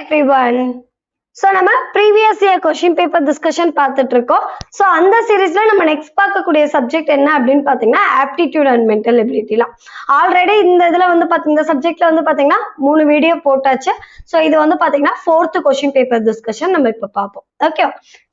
everyone. So, நம்ம previous year question paper discussion பார்த்துட்டு இருக்கோம். So, அந்த சீரீஸ்ல நம்ம next பார்க்கக்கூடிய சப்ஜெக்ட் என்ன அப்படின்னு பாத்தீங்கன்னா aptitude and mental ability லாம். ஆல்ரெடி இந்த இதுல வந்து இந்த சப்ஜெக்ட்ல வந்து பாத்தீங்கன்னா 3 வீடியோ போட்டாச்சு. So, இது வந்து பாத்தீங்கன்னா 4th question paper discussion நம்ம இப்ப பார்ப்போம். ஓகே,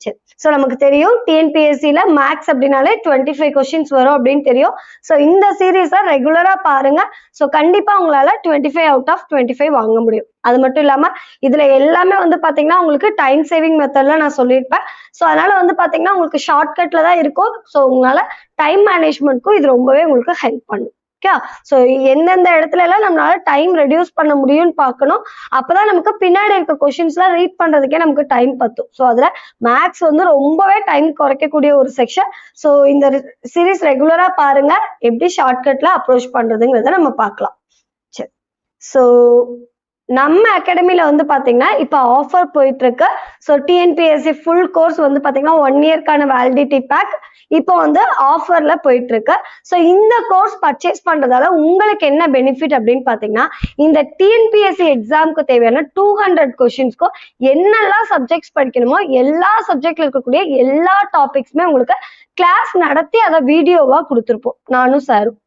சரி. ஸோ நமக்கு தெரியும் டிஎன்பிஎஸ்சியில் மேக்ஸ் அப்படின்னாலே 25 கொஸ்டின்ஸ் வரும் அப்படின்னு தெரியும். ஸோ இந்த சீரீஸை ரெகுலராக பாருங்க. ஸோ கண்டிப்பாக உங்களால் 25 அவுட் ஆஃப் 25 வாங்க முடியும். அது மட்டும் இல்லாமல் இதில் எல்லாமே வந்து பார்த்தீங்கன்னா உங்களுக்கு டைம் சேவிங் மெத்தட்ல நான் சொல்லியிருப்பேன். ஸோ அதனால வந்து பார்த்தீங்கன்னா உங்களுக்கு ஷார்ட்கட்டில் தான் இருக்கும். ஸோ உங்களால் டைம் மேனேஜ்மெண்ட்க்கும் இது ரொம்பவே உங்களுக்கு ஹெல்ப் பண்ணும். ஓகே, ஸோ எந்தெந்த இடத்துல எல்லாம் நம்மளால டைம் ரெடியூஸ் பண்ண முடியும்னு பார்க்கணும். அப்பதான் நமக்கு பின்னாடி இருக்க கொஸ்டின்ஸ்லாம் ரீட் பண்றதுக்கே நமக்கு டைம் பத்தும். ஸோ அதுல மேக்ஸ் வந்து ரொம்பவே டைம் குறைக்கக்கூடிய ஒரு செக்ஷன். ஸோ இந்த சீரீஸ் ரெகுலரா பாருங்க, எப்படி ஷார்ட்கட்ல அப்ரோச் பண்றதுங்கிறத நம்ம பார்க்கலாம். சரி, ஸோ நம்ம அகாடமில வந்து பாத்தீங்கன்னா இப்ப ஆஃபர் போயிட்டு இருக்கு. ஸோ டிஎன்பிஎஸ்சி ஃபுல் கோர்ஸ் வந்து பாத்தீங்கன்னா 1 இயர்க்கான வேலிடிட்டி பேக் இப்போ வந்து ஆஃபர்ல போயிட்டு இருக்கு. ஸோ இந்த கோர்ஸ் பர்ச்சேஸ் பண்றதால உங்களுக்கு என்ன பெனிஃபிட் அப்படின்னு பாத்தீங்கன்னா, இந்த டிஎன்பிஎஸ்சி எக்ஸாமுக்கு தேவையான 200 கொஸ்டின்ஸ்க்கும் என்னெல்லாம் சப்ஜெக்ட்ஸ் படிக்கணுமோ எல்லா சப்ஜெக்ட்ல இருக்கக்கூடிய எல்லா டாபிக்ஸுமே உங்களுக்கு கிளாஸ் நடத்தி அதை வீடியோவா கொடுத்துருப்போம் நானும் சாரும்.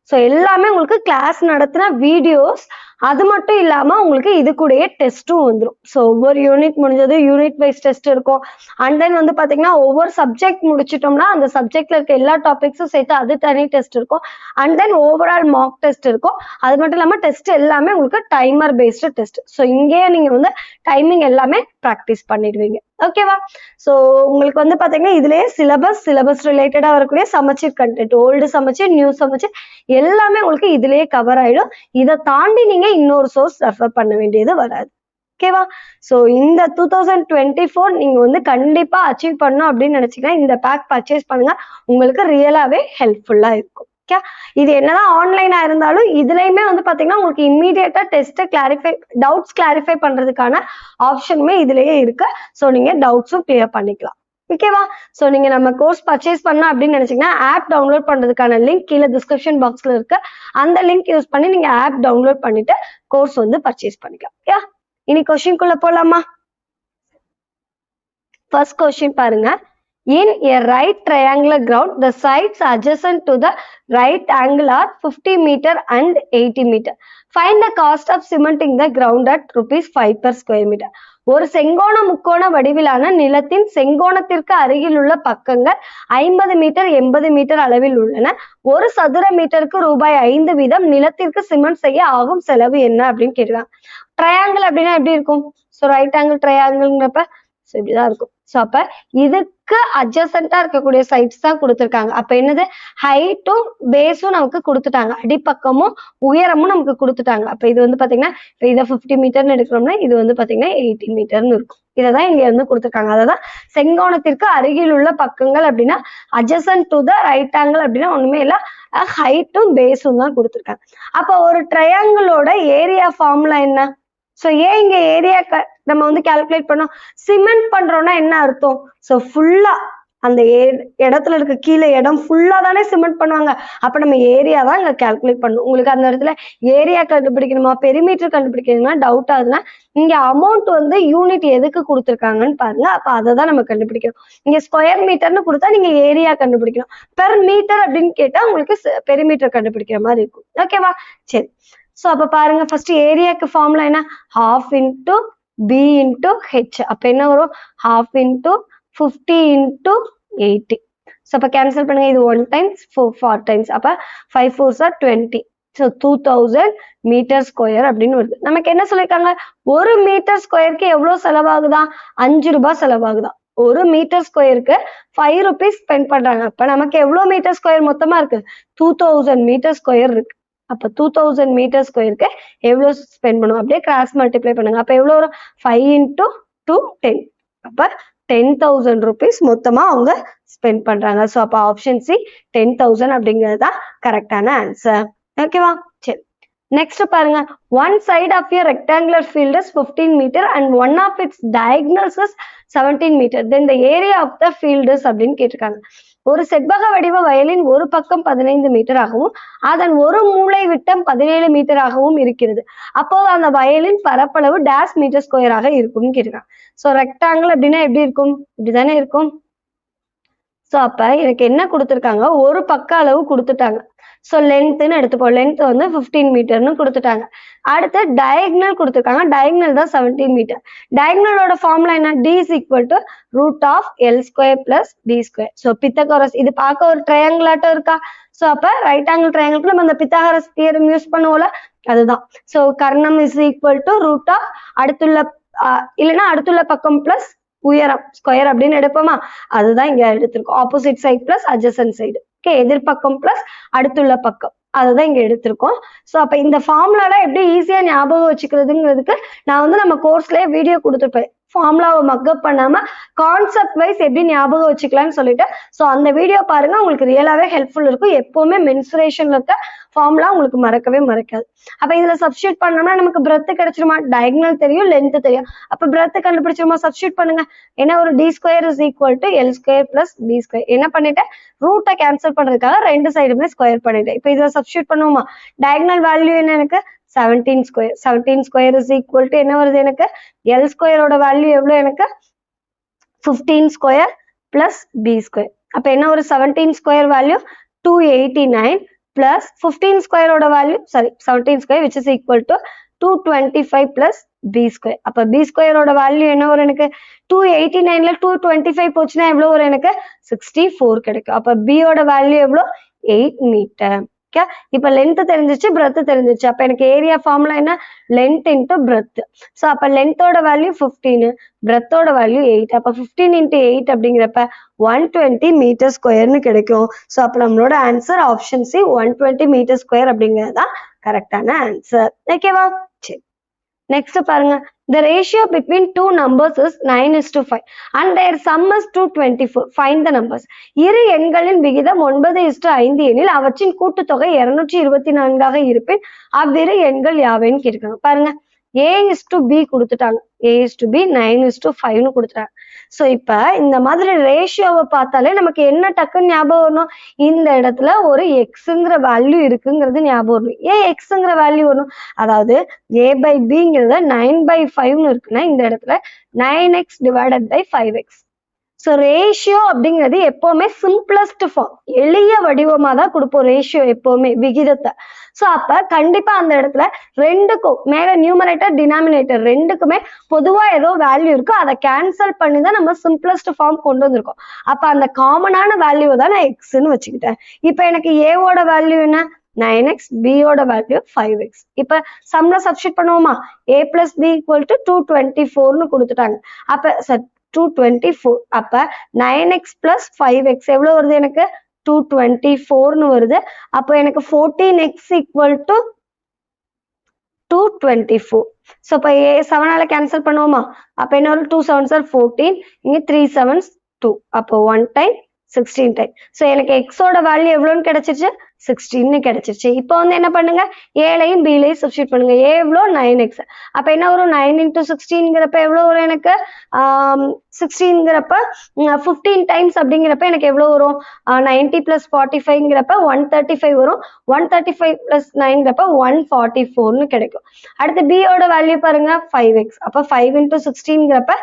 ஸோ எல்லாமே உங்களுக்கு கிளாஸ் நடத்தின வீடியோஸ். அது மட்டும் இல்லாம உங்களுக்கு இது கூடயே டெஸ்ட்டும் வந்துடும். ஸோ ஒவ்வொரு யூனிட் முடிஞ்சது யூனிட் வைஸ் டெஸ்ட் இருக்கும். அண்ட் தென் வந்து பாத்தீங்கன்னா ஒவ்வொரு சப்ஜெக்ட் முடிச்சிட்டோம்னா அந்த சப்ஜெக்ட்ல இருக்க எல்லா டாபிக்ஸும் சேர்த்து அது தனி டெஸ்ட் இருக்கும். And then overall mark test இருக்கும். அது மட்டும் இல்லாம டெஸ்ட் எல்லாமே உங்களுக்கு டைமர் பேஸ்டு டெஸ்ட். ஸோ இங்கேயே நீங்க வந்து டைமிங் எல்லாமே ப்ராக்டிஸ் பண்ணிடுவீங்க. ஓகேவா? ஸோ உங்களுக்கு வந்து பாத்தீங்கன்னா இதுலயே சிலபஸ் ரிலேட்டடா வரக்கூடிய சமச்சீர் கண்டென்ட், ஓல்டு சமச்சீர், நியூ சமச்சீர் எல்லாமே உங்களுக்கு இதுலயே கவர் ஆயிடும். இதை தாண்டி நீங்க இன்னொரு சோர்ஸ் ரெஃபர் பண்ண வேண்டியது வராது. ஓகேவா? ஸோ இந்த 2024 நீங்க வந்து கண்டிப்பா அச்சீவ் பண்ணணும் அப்படின்னு நினைச்சீங்கன்னா இந்த பேக் பர்ச்சேஸ் பண்ணுங்க. உங்களுக்கு ரியலாவே ஹெல்ப்ஃபுல்லா இருக்கும். ஓகே, இது என்னதான் ஆன்லைனா இருந்தாலும் இதுலயுமே வந்து பாத்தீங்கன்னா உங்களுக்கு இம்மீடியட்டா டெஸ்ட் டவுட்ஸ் கிளாரிஃபை பண்றதுக்கான ஆப்ஷனுமே இதுலயே இருக்கு. ஸோ நீங்க டவுட்ஸும் கிளியர் பண்ணிக்கலாம். ஓகேவா? ஸோ நீங்க நம்ம கோர்ஸ் பர்ச்சேஸ் பண்ணலாம் அப்படின்னு நினைச்சீங்கன்னா ஆப் டவுன்லோட் பண்றதுக்கான லிங்க் கீழே டிஸ்கிரிப்ஷன் பாக்ஸ்ல இருக்கு. அந்த லிங்க் யூஸ் பண்ணி நீங்க ஆப் டவுன்லோட் பண்ணிட்டு கோர்ஸ் வந்து பர்ச்சேஸ் பண்ணிக்கலாம். ஓகே, இனி கொஸ்டின்குள்ள போலாமா? ஃபர்ஸ்ட் கொஸ்டின் பாருங்க. In a right triangular ground, the sides adjacent to the right angle are 50 meter and 80 meter. Find the cost of cementing the ground at ₹5 per square meter. ஒரு செங்கோண முக்கோண வடிவிலான நிலத்தின் செங்கோணத்திற்கு அருகில் உள்ள பக்கங்கள் 50 மீட்டர் 80 மீட்டர் அளவில் உள்ளன. ஒரு சதுர மீட்டருக்கு ₹5 வீதம் நிலத்திற்கு சிமெண்ட் செய்ய ஆகும் செலவு என்ன அப்படின்னு கேட்கிறாங்க. ட்ரையாங்கிள் அப்படின்னா எப்படி இருக்கும்? ஸோ ரைட் ஆங்கிள் ட்ரையாங்கிள்ங்கிறப்ப இப்படிதான் இருக்கும். ஸோ அப்ப இதுக்கு அட்ஜசண்டா இருக்கக்கூடிய சைட்ஸ் தான் கொடுத்துருக்காங்க. அப்ப என்னது? ஹைட்டும் பேஸும் நமக்கு கொடுத்துட்டாங்க, அடிப்பக்கமும் உயரமும் நமக்கு கொடுத்துட்டாங்க. அப்ப இது வந்து பாத்தீங்கன்னா இதை 50 மீட்டர்னு எடுக்கிறோம்னா இது வந்து பாத்தீங்கன்னா 80 மீட்டர்னு இருக்கும். இதைதான் இங்க இருந்து கொடுத்துருக்காங்க. அதான் செங்கோணத்திற்கு அருகில் உள்ள பக்கங்கள் அப்படின்னா adjacent to the right angle அப்படின்னா ஒண்ணுமே இல்லை, ஹைட்டும் பேஸும் தான் கொடுத்துருக்காங்க. அப்ப ஒரு ட்ரையாங்கிளோட ஏரியா ஃபார்முலா என்ன? ஸோ ஏன் இங்க ஏரியா நம்ம வந்து கால்குலேட் பண்ணோம்? சிமெண்ட் பண்றோம்னா என்ன அர்த்தம்? ஸோ ஃபுல்லா அந்த இடத்துல இருக்க கீழே இடம் ஃபுல்லா தானே சிமெண்ட் பண்ணுவாங்க. அப்ப நம்ம ஏரியா தான் இங்க கால்குலேட் பண்ணணும். உங்களுக்கு அந்த இடத்துல ஏரியா கண்டுபிடிக்கணுமா பெரிமீட்டர் கண்டுபிடிக்கணுமா டவுட் ஆகுதுன்னா இங்க அமௌண்ட் வந்து யூனிட் எதுக்கு கொடுத்துருக்காங்கன்னு பாருங்க. அப்ப அதை தான் நம்ம கண்டுபிடிக்கணும். இங்க ஸ்கொயர் மீட்டர்னு கொடுத்தா நீங்க ஏரியா கண்டுபிடிக்கணும். பெர் மீட்டர் அப்படின்னு கேட்டா உங்களுக்கு பெரிமீட்டர் கண்டுபிடிக்கிற மாதிரி இருக்கும். ஓகேவா? சரி, ஸோ அப்ப பாருங்க ஃபர்ஸ்ட் ஏரியாக்கு ஃபார்முலா என்ன? ½ into b into h. அப்ப என்ன வரும்? ½ into 50 into 80. ஸோ அப்ப கேன்சல் பண்ணுங்க. இது 1 times 4 times. அப்ப 5 4s are 20. So 2000 metre square அப்படின்னு வருது. நமக்கு என்ன சொல்லியிருக்காங்க? ஒரு மீட்டர் ஸ்கொயருக்கு எவ்வளவு செலவாகுதா? ₹5 செலவாகுதா? ஒரு மீட்டர் ஸ்கொயருக்கு ₹5 ஸ்பெண்ட் பண்றாங்க. அப்ப நமக்கு எவ்வளவு மீட்டர் ஸ்கொயர் மொத்தமா இருக்கு? 2000 மீட்டர் ஸ்கொயர் இருக்கு. அப்ப 2000 மீட்டர் ஸ்கொயருக்கு எவ்வளவு ஸ்பெண்ட் பண்ணுவோம்? அப்படியே கிராஸ் மல்டிப்ளை பண்ணுங்க. அப்ப எவ்வளவு வரும்? 5 into 2 10. அப்ப ₹10,000 மொத்தமா அவங்க ஸ்பெண்ட் பண்றாங்க. ஸோ அப்ப ஆப்ஷன் சி 10,000 அப்படிங்கிறது தான் கரெக்டான ஆன்சர். ஓகேவா? சரி, நெக்ஸ்ட் பாருங்க. One side of a rectangular field is 15 meter and one of its diagonals is 17 meter. Then the area of the field is அப்படின்னு கேட்டிருக்காங்க. ஒரு செவ்வக வடிவ வயலின் ஒரு பக்கம் 15 மீட்டர் ஆகவும் அதன் ஒரு மூலை விட்டம் 17 மீட்டர் ஆகவும் இருக்கிறது. அப்போது அந்த வயலின் பரப்பளவு டேஷ் மீட்டர் ஸ்கொயராக இருக்கும்னு கேட்டிருக்காங்க. ஸோ ரெக்டாங்கிள் அப்படின்னா எப்படி இருக்கும்? இப்படிதானே இருக்கும். ஸோ அப்ப எனக்கு என்ன கொடுத்துருக்காங்க, ஒரு பக்க அளவு கொடுத்துட்டாங்க. ஸோ லென்த்னு எடுத்துப்போம். லென்த் வந்து 15 மீட்டர்னு கொடுத்துட்டாங்க. அடுத்து டயக்னல் கொடுத்துருக்காங்க. டயக்னல் தான் 17 மீட்டர். டயக்னலோட ஃபார்முலா என்ன? d is equal to root of l square plus b square. So Pythagoras இது பார்க்க ஒரு ட்ரையாங்கிள் ஆட்டம் இருக்கா? ஸோ அப்ப ரைட் ஆங்கிள் ட்ரையாங்கிளுக்கு நம்ம அந்த பித்தகோரஸ் தியரம் யூஸ் பண்ணுவோம்ல, அதுதான். ஸோ கர்ணம் is equal to root of அடுத்துள்ள இல்லைன்னா அடுத்துள்ள பக்கம் பிளஸ் உயரம் ஸ்கொயர் அப்படின்னு எடுப்போமா, அதுதான் இங்க எடுத்திருக்கோம். Opposite side plus adjacent side. Okay, எதிர்பக்கம் பிளஸ் அடுத்துள்ள பக்கம், அதுதான் இங்க எடுத்திருக்கோம். ஸோ அப்ப இந்த ஃபார்முலால எப்படி ஈஸியா ஞாபகம் வச்சுக்கிறதுங்கிறதுக்கு நான் வந்து நம்ம கோர்ஸ்லயே வீடியோ கொடுத்துருப்பேன். ஃபார்முலாவை மக்கப் பண்ணாம கான்செப்ட் வைஸ் எப்படி ஞாபகம் வச்சுக்கலாம்னு சொல்லிட்டு, ஸோ அந்த வீடியோ பாருங்க, உங்களுக்கு ரியலாவே ஹெல்ப்ஃபுல் இருக்கும். எப்பவுமே மென்சுரேஷன்ல இருக்க ஃபார்முலா உங்களுக்கு மறக்கவே மறக்காது. அப்ப இதுல சப்ஸ்டியூட் பண்ணோம்னா நமக்கு பிரெத் கிடைச்சிருமா? டயக்னல் தெரியும், லென்த் தெரியும். அப்ப பிரெத் கண்டுபிடிச்சிருமா? சப்ஸ்டியூட் பண்ணுங்க. என்ன ஒரு d square is equal to L square plus B square. என்ன பண்ணிட்டேன்? ரூட்டை கேன்சல் பண்றதுக்காக ரெண்டு சைடுமே ஸ்கொயர் பண்ணிட்டேன். இப்ப இதுல சப்ஸ்டியூட் பண்ணுவோமா? டயக்னல் வேல்யூ என்ன எனக்கு? 17 square. 17 square is equal to என்ன வருது எனக்கு? எல் ஸ்கொயரோட வேல்யூ எவ்வளவு எனக்கு? 15 ஸ்கொயர் பிளஸ் பி ஸ்கொயர். அப்ப என்ன ஒரு 17 ஸ்கொயர் வேல்யூ 289 பிளஸ் 15 ஸ்கொயரோட value 17 square which is equal to 225 plus B square. அப்ப பி ஸ்கொயரோட வேல்யூ என்ன வரும் எனக்கு? 289ல 225 போச்சுன்னா எவ்வளவு வரும் எனக்கு? 64 கிடைக்கும். அப்ப பி யோட வேல்யூ எவ்வளவு? 8 மீட்டர். இப்ப லென்த் தெரிஞ்சிச்சு, பிரெத் தெரிஞ்சிச்சு. அப்ப எனக்கு ஏரியா ஃபார்முலா என்ன? Length into breadth. சோ அப்ப லென்த்தோட வேல்யூ 15, பிரெத்தோட வேல்யூ 8. அப்ப 15 into 8 அப்படிங்கிறப்ப 120 மீட்டர் ஸ்கொயர்னு கிடைக்கும். சோ அப்ப நம்மளோட answer option C 120 metre square அப்படிங்கிறதுதான் கரெக்டான ஆன்சர். ஓகேவா? சரி, நெக்ஸ்ட் பாருங்க. The ratio between two numbers is 9:5 and their sum is 224. Find the numbers. இரு எண்களின் விகிதம் 9:5 எனில் அவற்றின் கூட்டுத்தொகை 224 இருப்பின் அவ்விரு எண்கள் யாவைன்னு கேட்கிறாங்க. பாருங்க, a:b கொடுத்துட்டாங்க. a:b 9:5 கொடுத்துட்டாங்க. சோ இப்ப இந்த மாதிரி ரேஷியோவை பார்த்தாலே நமக்கு என்ன டக்குன்னு ஞாபகம் வரணும்? இந்த இடத்துல ஒரு எக்ஸுங்கிற வேல்யூ இருக்குங்கிறது ஞாபகம் வரணும். ஏன் எக்ஸுங்கிற வேல்யூ வரணும்? அதாவது a/bங்கிறத 9/5 இருக்குன்னா இந்த இடத்துல 9x divided by 5x. So ratio அப்படிங்கிறது எப்பவுமே சிம்பிளஸ்ட் ஃபார்ம், எளிய வடிவமா தான் கொடுப்போம் ரேஷியோ எப்பவுமே, விகிதத்தை. ஸோ அப்ப கண்டிப்பா அந்த இடத்துல ரெண்டுக்கும் மேல நியூமரேட்டர் டினாமினேட்டர் ரெண்டுக்குமே பொதுவா ஏதோ வேல்யூ இருக்கு, அதை கேன்சல் பண்ணி தான் நம்ம சிம்பிளஸ்ட் ஃபார்ம் கொண்டு வந்திருக்கோம். அப்ப அந்த காமனான வேல்யூ தான் நான் எக்ஸ்ன்னு வச்சுக்கிட்டேன். இப்ப எனக்கு ஏவோட வேல்யூ என்ன? 9x, b யோட வேல்யூ 5x. இப்ப சம்ல சப்ஸ்டிட் பண்ணுவோமா? a plus b equal to 224னு கொடுத்துட்டாங்க. அப்ப 224. அப்ப 9x plus 5x எவ்வளவு வருது எனக்கு? 224னு வருது. அப்ப எனக்கு 14x equal to 224. So அப்ப 7ஆல கேன்சல் பண்ணுவோமா? அப்ப என்ன ஒரு 2 7s are 14, இங்க 3 7s 2. அப்போ 1 time 16 time. So எனக்கு x ஓட வேல்யூ எவ்வளவுன்னு கிடைச்சிருச்சு? 16 கிடைச்சிருச்சு. இப்போ வந்து என்ன பண்ணுங்க, ஏலையும் பிலையும் சப்ஸ்டிட் பண்ணுங்க. ஏ எவ்வளோ? 9x. அப்ப என்ன வரும்? 9 into 16ங்கிறப்ப எவ்வளவு வரும் எனக்கு? 16ங்கிறப்ப 15 டைம்ஸ் அப்படிங்கிறப்ப எனக்கு எவ்வளவு வரும்? 90 plus 45ங்கிறப்ப 135 வரும். 135 plus 9ங்கிறப்ப 144னு கிடைக்கும். அடுத்து b யோட வேல்யூ பாருங்க 5x. அப்ப 5 into 16ங்கிறப்ப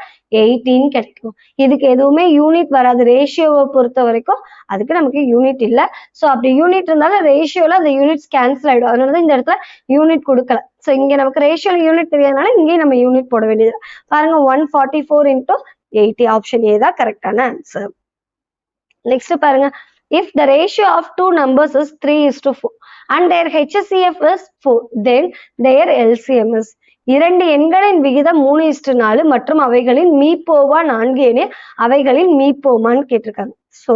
18 கிடைக்கும். இதுக்கு எதுவுமே யூனிட் வராது. ரேஷியோவை பொறுத்த வரைக்கும் அதுக்கு நமக்கு யூனிட் இல்லை. ஸோ அப்படி யூனிட் இருந்தாலும் ரேஷியோல அந்த யூனிட்ஸ் கேன்சல் ஆயிடும். அதனாலதான் இந்த இடத்துல யூனிட் கொடுக்கல. ஸோ இங்க நமக்கு ரேஷியோல யூனிட் தெரியாதனால இங்கேயும் நம்ம யூனிட் போட வேண்டியது. பாருங்க 144 into 80. ஆப்ஷன் ஏ தான் கரெக்டான ஆன்சர். நெக்ஸ்ட் பாருங்க, if the ratio of two numbers is 3:4 and their HCF is 4, then their LCM is. இரண்டு எண்களின் விகிதம் 3:4 மற்றும் அவைகளின் மீப்போவா 4 எனில் அவைகளின் மீப்போமான்னு கேட்டிருக்காங்க. சோ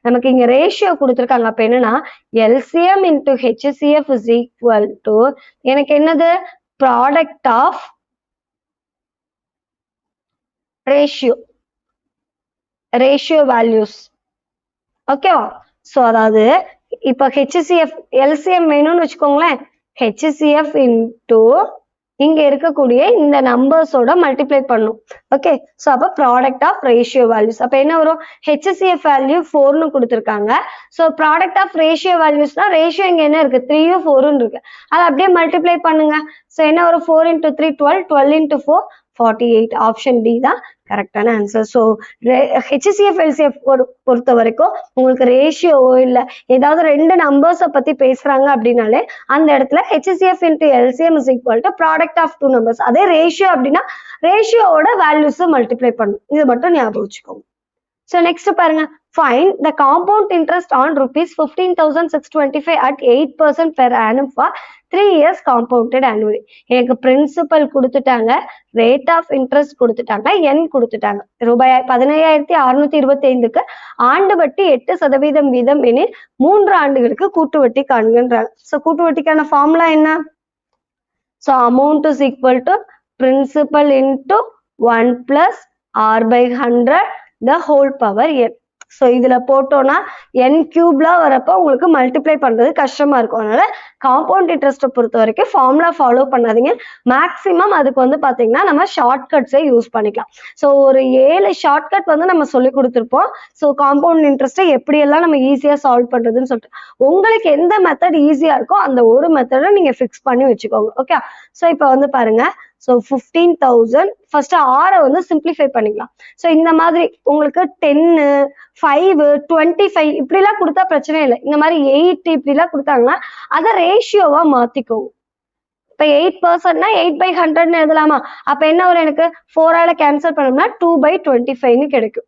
நமக்கு இங்க ரேஷியோ கொடுத்திருக்காங்க. அப்ப என்னன்னா LCM into HCF is equal to எனக்கு என்னது? Product of ratio values. ஓகேவா? சோ அதாவது இப்ப HCF LCM வேணும்னு வச்சுக்கோங்களேன். HCF into இங்க இருக்கக்கூடிய இந்த நம்பர்ஸோட மல்டிப்ளை பண்ணும். ஓகே, ஸோ அப்போ ப்ராடக்ட் ஆஃப் ரேஷியோ வேல்யூஸ் அப்போ என்ன வரும்? HCF வேல்யூ 4ன்னு கொடுத்துருக்காங்க. ஸோ ப்ராடக்ட் ஆஃப் ரேஷியோ வேல்யூஸ்னா ரேஷியோ இங்க என்ன இருக்கு? 3யும் 4ன்னு இருக்கு. அதை அப்படியே மல்டிப்ளை பண்ணுங்க. ஸோ என்ன வரும்? 4 × 3 12, 12 × 4 48. ஆப்ஷன் டி தான் கரெக்டான ஆன்சர். ஸோ HCF LCF பொறுத்த வரைக்கும் உங்களுக்கு ரேஷியோவோ இல்லை ஏதாவது ரெண்டு நம்பர்ஸை பத்தி பேசுறாங்க அப்படின்னாலே அந்த இடத்துல HCF × LCM is equal to product of two numbers. அதே ரேஷியோ அப்படின்னா ரேஷியோவோட வேல்யூஸ் மல்டிப்ளை பண்ணும். இது மட்டும் ஞாபகம் வச்சுக்கோங்க. ஸோ நெக்ஸ்ட் பாருங்க, find the compound interest on rupees 15,625 at 8% per annum for 3 years compounded annually. எனக்கு பிரின்சிபல் கொடுத்துட்டாங்க, ரேட் ஆஃப் இன்ட்ரெஸ்ட் கொடுத்துட்டாங்க, என் கொடுத்துட்டாங்க. ரூபாய் 15,625க்கு ஆண்டு வட்டி 8% வீதம் எனில் 3 ஆண்டுகளுக்கு கூட்டு வட்டி காண்கின்றாங்க. ஸோ கூட்டு வட்டிக்கான ஃபார்முலா என்ன? So amount is equal to principal into 1 + r/100 the whole power n. So இதுல போட்டோம்னா n³ வரப்போ உங்களுக்கு மல்டிப்ளை பண்றது கஷ்டமா இருக்கும். அதனால காம்பவுண்ட் இன்ட்ரெஸ்ட்டை பொறுத்த வரைக்கும் ஃபார்முலா ஃபாலோ பண்ணாதீங்க. மேக்ஸிமம் அதுக்கு வந்து பாத்தீங்கன்னா நம்ம ஷார்ட்கட்ஸே யூஸ் பண்ணிக்கலாம். ஸோ ஒரு 7 ஷார்ட்கட் வந்து நம்ம சொல்லி கொடுத்துருப்போம். ஸோ காம்பவுண்ட் இன்ட்ரெஸ்ட்டை எப்படியெல்லாம் நம்ம ஈஸியா சால்வ் பண்றதுன்னு சொல்லிட்டு உங்களுக்கு எந்த மெத்தட் ஈஸியா இருக்கோ அந்த ஒரு மெத்தடை நீங்க ஃபிக்ஸ் பண்ணி வச்சுக்கோங்க. ஓகே, ஸோ இப்போ வந்து பாருங்க, ஸோ 15,000 ஃபர்ஸ்ட் ஆரை வந்து சிம்பிளிஃபை பண்ணிக்கலாம். ஸோ இந்த மாதிரி உங்களுக்கு 10, 5, 25 இப்படிலாம் கொடுத்தா பிரச்சனை இல்லை. இந்த மாதிரி 8 இப்படிலாம் கொடுத்தாங்கன்னா அதை ரேஷியோவா மாத்திக்கோங்க. இப்போ 8%னா 8/100ன்னு எழுதலாமா? அப்ப என்ன வரும்? எனக்கு 4ஆல கேன்சல் பண்ணோம்னா 2/25ன்னு கிடைக்கும்.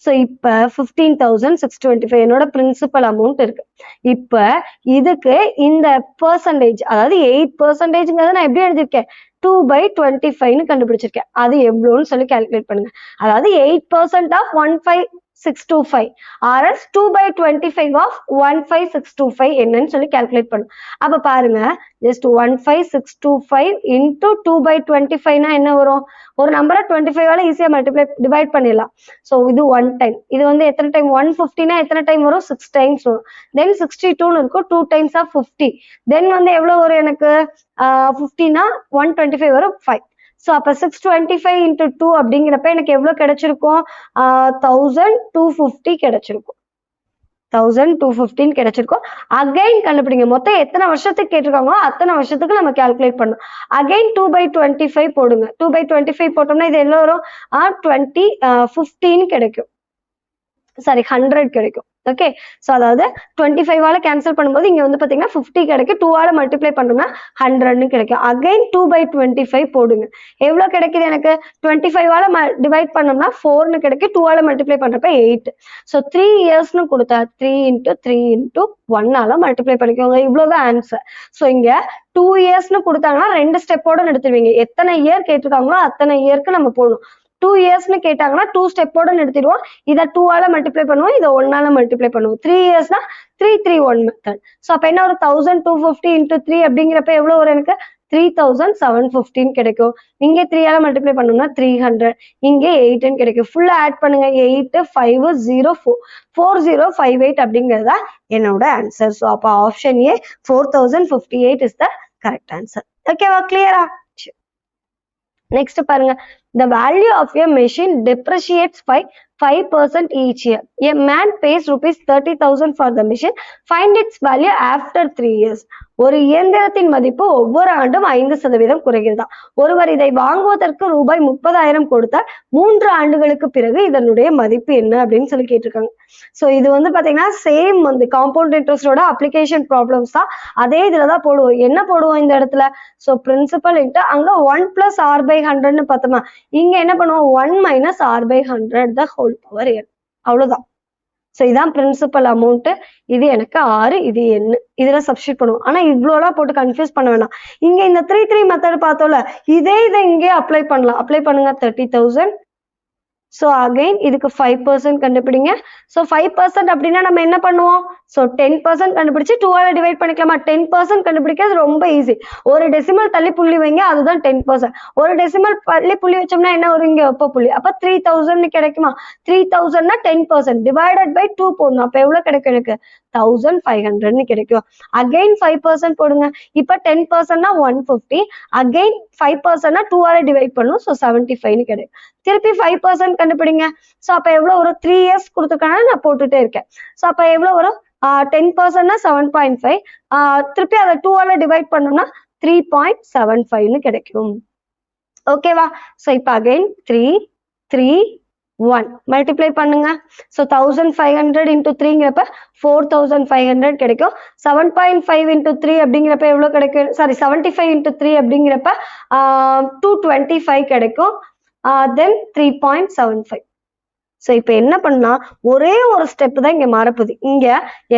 ஸோ இப்போ 15,625 என்னோட பிரின்சிபல் அமௌண்ட் இருக்கு. இப்ப இதுக்கு இந்த பெர்சன்டேஜ், அதாவது 8%ங்கிறத நான் எப்படி எழுதிருக்கேன்? 2/25ன்னு கண்டுபிடிச்சிருக்கேன். அது எவ்வளோன்னு சொல்லி கால்குலேட் பண்ணுங்க. அதாவது 8% ஆஃப் 15,625 ஆர்எஸ் 2/25 ஆஃப் 15,625 என்னன்னு சொல்லி கால்குலேட் பண்ணும். அப்ப பாருங்க, ஜஸ்ட் 15,625 இன்டூ 2/25னா என்ன வரும்? ஒரு நம்பரை 25ஆல ஈஸியா மல்டிப்ளை டிவைட் பண்ணிடலாம். ஸோ இது 1 டைம். இது வந்து எத்தனை டைம்? 150னா எத்தனை டைம் வரும்? 6 டைம்ஸ் வரும். தென் 62ன்னு இருக்கும், 2 டைம்ஸ் ஆஃப் 50. தென் வந்து எவ்வளவு வரும் எனக்கு? 50னா 125 வரும், 5. ஸோ அப்ப 625 × 2 அப்படிங்கிறப்ப எனக்கு எவ்வளவு கிடைச்சிருக்கும்? 1250 கிடைச்சிருக்கும். 1215 கிடைச்சிருக்கும். அகைன் கண்டுபிடிங்க. மொத்தம் எத்தனை வருஷத்துக்கு கேட்டிருக்காங்களோ அத்தனை வருஷத்துக்கு நம்ம கால்குலேட் பண்ணணும். அகைன் 2/25 போடுங்க. 2/25 போட்டோம்னா இது என்ன வரும்? 15 கிடைக்கும். சாரி, 100 கிடைக்கும். ஓகே, ஸோ அதாவது 25ஆல கேன்சல் பண்ணும்போது இங்க வந்து பாத்தீங்கன்னா 50 கிடைக்கும். 2ஆல மல்டிப்ளை பண்ணோம்னா 100ன்னு கிடைக்கும். அகைன் 2/25 போடுங்க. எவ்வளவு கிடைக்குது எனக்கு? 25ஆல டிவைட் பண்ணோம்னா 4ன்னு கிடைக்கும். 2ஆல மல்டிப்ளை பண்றப்ப 8. ஸோ 3 இயர்ஸ்னு கொடுத்தா 3 × 3 × 1ஆல மல்டிப்ளை பண்ணிக்கோங்க. இவ்வளவுதான் ஆன்சர். ஸோ இங்க 2 இயர்ஸ்னு கொடுத்தாங்கன்னா 2 ஸ்டெப்போட எடுத்துருவீங்க. எத்தனை இயர் கேட்டிருக்காங்களோ அத்தனை இயருக்கு நம்ம போடணும். 2 இயர்ஸ்னு கேட்டாங்கன்னா 2 ஸ்டெப்போட நிறுத்திடுவோம். இதை 2ஆல மல்டிப்ளை பண்ணுவோம், இதை 1ஆல மல்டிப்ளை பண்ணுவோம். 3 இயர்ஸ்னா 3-3-1 மெத்தட். ஸோ அப்ப என்ன ஒரு 1250 × 3 அப்படிங்கிறப்ப எவ்வளவு வரும்? எனக்கு 3,715 கிடைக்கும். இங்க 3ஆல மல்டிப்ளை பண்ணோம்னா 300, இங்கே 8ன்னு கிடைக்கும். ஃபுல்லா ஆட் பண்ணுங்க. 8, 5, 0, 4, 4058 அப்படிங்கிறதா என்னோட ஆன்சர். ஸோ அப்ப option A 4058 is the correct answer. ஓகேவா? கிளியரா? நெக்ஸ்ட் பாருங்க, the value of a machine depreciates by 5% each year. A man pays rupees 30,000 for the machine. Find its value after 3 years. ஒரு இயந்திரத்தின் மதிப்பு ஒவ்வொரு ஆண்டும் 5% குறைகிறதா. ஒருவர் இதை வாங்குவதற்கு ரூபாய் 30,000 கொடுத்தால் 3 ஆண்டுகளுக்கு பிறகு இதனுடைய மதிப்பு என்ன அப்படின்னு சொல்லி கேட்டிருக்காங்க. ஸோ இது வந்து பாத்தீங்கன்னா சேம் வந்து காம்பவுண்ட் இன்ட்ரெஸ்டோட அப்ளிகேஷன் ப்ராப்ளம்ஸ் தான். அதே இதுலதான் போடுவோம். என்ன போடுவோம் இந்த இடத்துல? ஸோ பிரின்சிபல் இன்ட்டு அங்க 1 + r/100ன்னு பார்த்தோமா, இங்க என்ன பண்ணுவோம்? 1 - r/100 the whole power n. அவ்வளவுதான். ஸோ இதான் பிரின்சிபல் அமௌண்ட். இது எனக்கு 6, இது என்ன, இதுல சப்ஸ்டிட் பண்ணுவோம். ஆனா இவ்வளோலாம் போட்டு கன்ஃபியூஸ் பண்ண வேண்டாம். இங்க இந்த 3-3 மெத்தட் பார்த்தோம்ல, இதை இங்கே அப்ளை பண்ணலாம். அப்ளை பண்ணுங்க. 30,000. ஸோ அகைன் இதுக்கு 5% கண்டுபிடிங்க. ஸோ 5% அப்படின்னா நம்ம என்ன பண்ணுவோம்? ஸோ 10% கண்டுபிடிச்சு 2ஆல டிவைட் பண்ணிக்கலாமா? 10% கண்டுபிடிக்கிறது ரொம்ப ஈஸி. ஒரு டெசிமல் தள்ளி புள்ளி வைங்க, அதுதான் 10%. ஒரு டெசிமல் தள்ளி புள்ளி வச்சோம்னா என்ன வரும்? இங்க வெப்ப புள்ளி. அப்ப 3000 கிடைக்குமா? 3000னா 10% டிவைடட் பை 2 போடணும். அப்ப எவ்வளவு கிடைக்கும்? எனக்கு 1500 கிடைக்கும். அகைன் 5% போடுங்க. இப்ப 10%னா 150. அகைன் 5%னா 2ஆல டிவைட் பண்ணும். ஸோ 75 கிடைக்கும். திருப்பி 5% கண்டுபிடிங்க. ஸோ அப்ப எவ்வளவு வரும்? 3 இயர்ஸ் கொடுத்துருக்காங்க, நான் போட்டுட்டே இருக்கேன். ஸோ அப்ப எவ்வளவு வரும்? 10%னா 7.5. திருப்பி அதை 2ஆல டிவைட் பண்ணோம்னா 3.75 கிடைக்கும். ஓகேவா? ஸோ இப்ப அகைன் 3 3 1 மல்டிப்ளை பண்ணுங்க. ஸோ 1500 into 3ங்கிறப்ப 4500 கிடைக்கும். 7.5 into 3 அப்படிங்கிறப்ப எவ்வளவு கிடைக்கும்? சாரி, 75 into 3 அப்படிங்கிறப்ப 225 கிடைக்கும். தென் 3.75. ஸோ இப்போ என்ன பண்ணா, ஒரே ஒரு ஸ்டெப் தான் இங்க மாறப்போகுது. இங்க